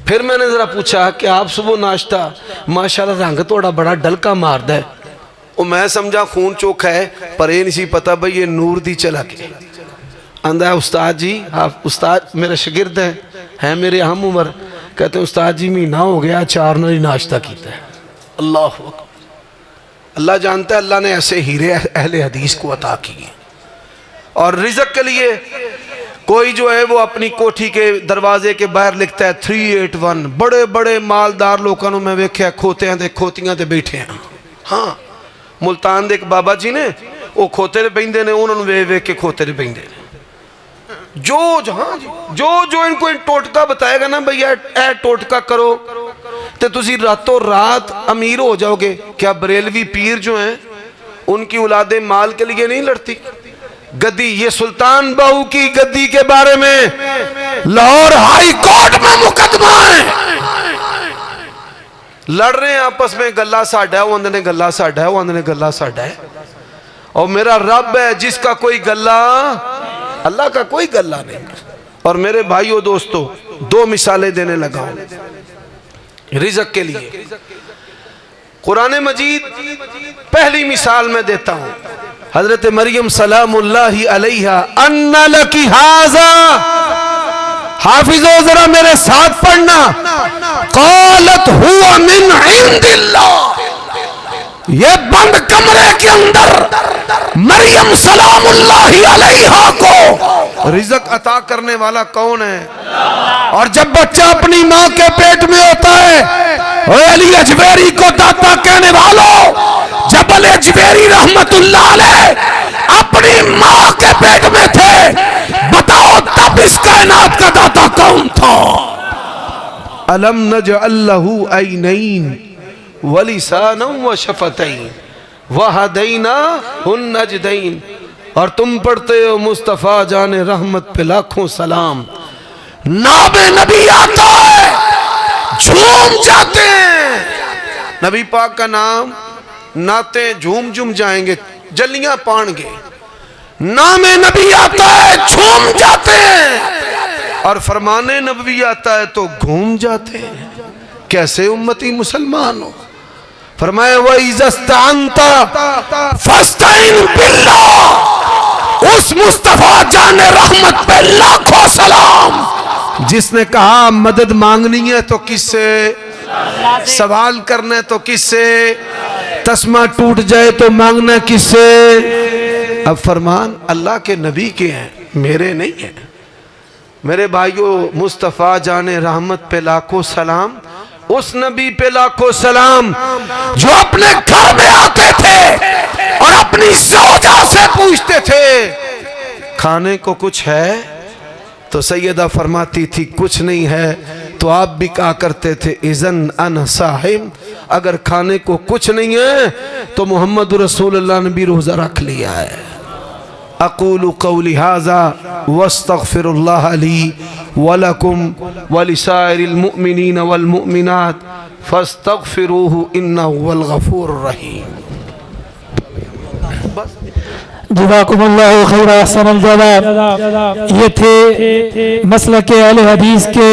फिर मैंने ज़रा पूछा कि आप सुबह नाश्ता, माशाल्लाह रंग थोड़ा बड़ा डलका मारदा है। और मैं समझा खून चोखा है, पर ये नहीं पता भाई ये नूर दी चला के आंदा है। उस्ताद जी, आप उस्ताद मेरे शागिर्द हैं मेरे हम उम्र, कहते हैं उस्ताद जी महीना हो गया 4 नाली नाश्ता किया है। अल्लाह अल्लाह जानता है, अल्लाह ने ऐसे हीरे अहले हदीस को अता किए। और रिज़्क़ के लिए कोई जो है वो अपनी कोठी के दरवाजे के बाहर लिखता है 381। बड़े बड़े मालदार लोगों को मैं वेख्या खोतियां ते खोतियां ते बैठे हैं। हाँ, मुल्तान दे एक बाबा जी ने वो खोते ते बहिंदे ने, उन्होंने वे वेख के खोते ते बहिंदे ने। जो इनको टोटका बताएगा ना भैया ए टोटका करो तो तुसी रातों रात अमीर हो जाओगे। क्या बरेलवी पीर जो हैं उनकी औलादे माल के लिए नहीं लड़ती? गद्दी, ये सुल्तान बाहू की गद्दी के बारे में लाहौर हाई कोर्ट में मुकदमा है, लड़ रहे हैं आपस में। गल्ला साडा है, वो आंदे ने गल्ला साडा है, वो आंदे ने गल्ला साडा है। और मेरा रब है जिसका कोई गल्ला, अल्लाह का कोई गल्ला नहीं। और मेरे भाइयों दोस्तों, 2 मिसालें देने लगा हूं रिज़्क़ के लिए। कुरान मजीद पहली मिसाल मैं देता हूं, हजरत मरियम सलामुल्लाहि अलैहा, अन्ना लकी हाज़ा, हाफिजो जरा मेरे साथ पढ़ना, क़ालत हुवा मिन इंदिल्लाह। ये बंद कमरे के अंदर मरियम सलामुल्लाहि अलैहा को रिज़्क़ अता करने वाला कौन है? और जब बच्चा अपनी माँ के पेट में होता है, अली अजमेरी को दाता कहने वालों, जब अली अजमेरी रहमतुल्लाह अलैह अपनी माँ के पेट में थे, बताओ तब इस कायनात का दाता कौन था? अलम नजअल लहू ऐनैन व लिसानन व शफतैन व हदैनाहुन नजदैन। और तुम पढ़ते हो मुस्तफ़ा जाने रहमत पे लाखों सलाम। नामे नबी आता है, झूम जाते हैं। नबी पाक का नाम नाते झूम झूम जाएंगे, जलियां पाएंगे। नामे नबी आता है, झूम जाते हैं। और फरमाने नबी आता है तो घूम जाते हैं। कैसे उम्मती मुसलमान हो? फरमाया वइज़स्तअनता फस्तईन बिल्लाह। उस मुस्तफ़ा जाने रहमत पे लाखों सलाम जिसने कहा मदद मांगनी है तो किससे, सवाल करना है तो किससे, तस्मा टूट जाए तो मांगना किससे? अब फरमान अल्लाह के नबी के हैं, मेरे नहीं है। मेरे भाइयों, मुस्तफ़ा जाने रहमत पे लाखों सलाम, उस नबी पे लाखों सलाम जो अपने घर में आते थे और अपनी ज़ौजा से पूछते थे खाने को कुछ है, तो सैयदा फरमाती थी कुछ नहीं है। तो आप भी कहा करते थे इज़न अन साहिम, अगर खाने को कुछ नहीं है तो मोहम्मद रसूलुल्लाह ने भी रोज़ा रख लिया है। अक़ूलु क़ौली हाज़ा वस्तग़फ़िरुल्लाह ली व लकुम व लिसाइरिल मुअमिनीन वल मुअमिनात फस्तग़फ़िरूहु इन्नहु हुवल गफ़ूरुर रहीम। जज़ाकुमुल्लाहु खैरा अहसनल जज़ा। ये थे मसलक के अहले हदीस के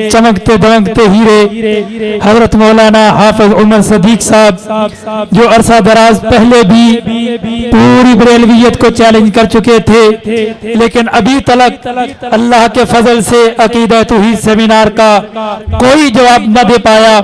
चमकते दमकते हीरे हजरत मौलाना हाफिज उमर सदीक साहब, जो अरसा दराज पहले भी पूरी बरेलवियत को चैलेंज कर चुके थे, लेकिन अभी तक अल्लाह के फजल से अकीदा तौहीद सेमिनार का कोई जवाब न दे पाया।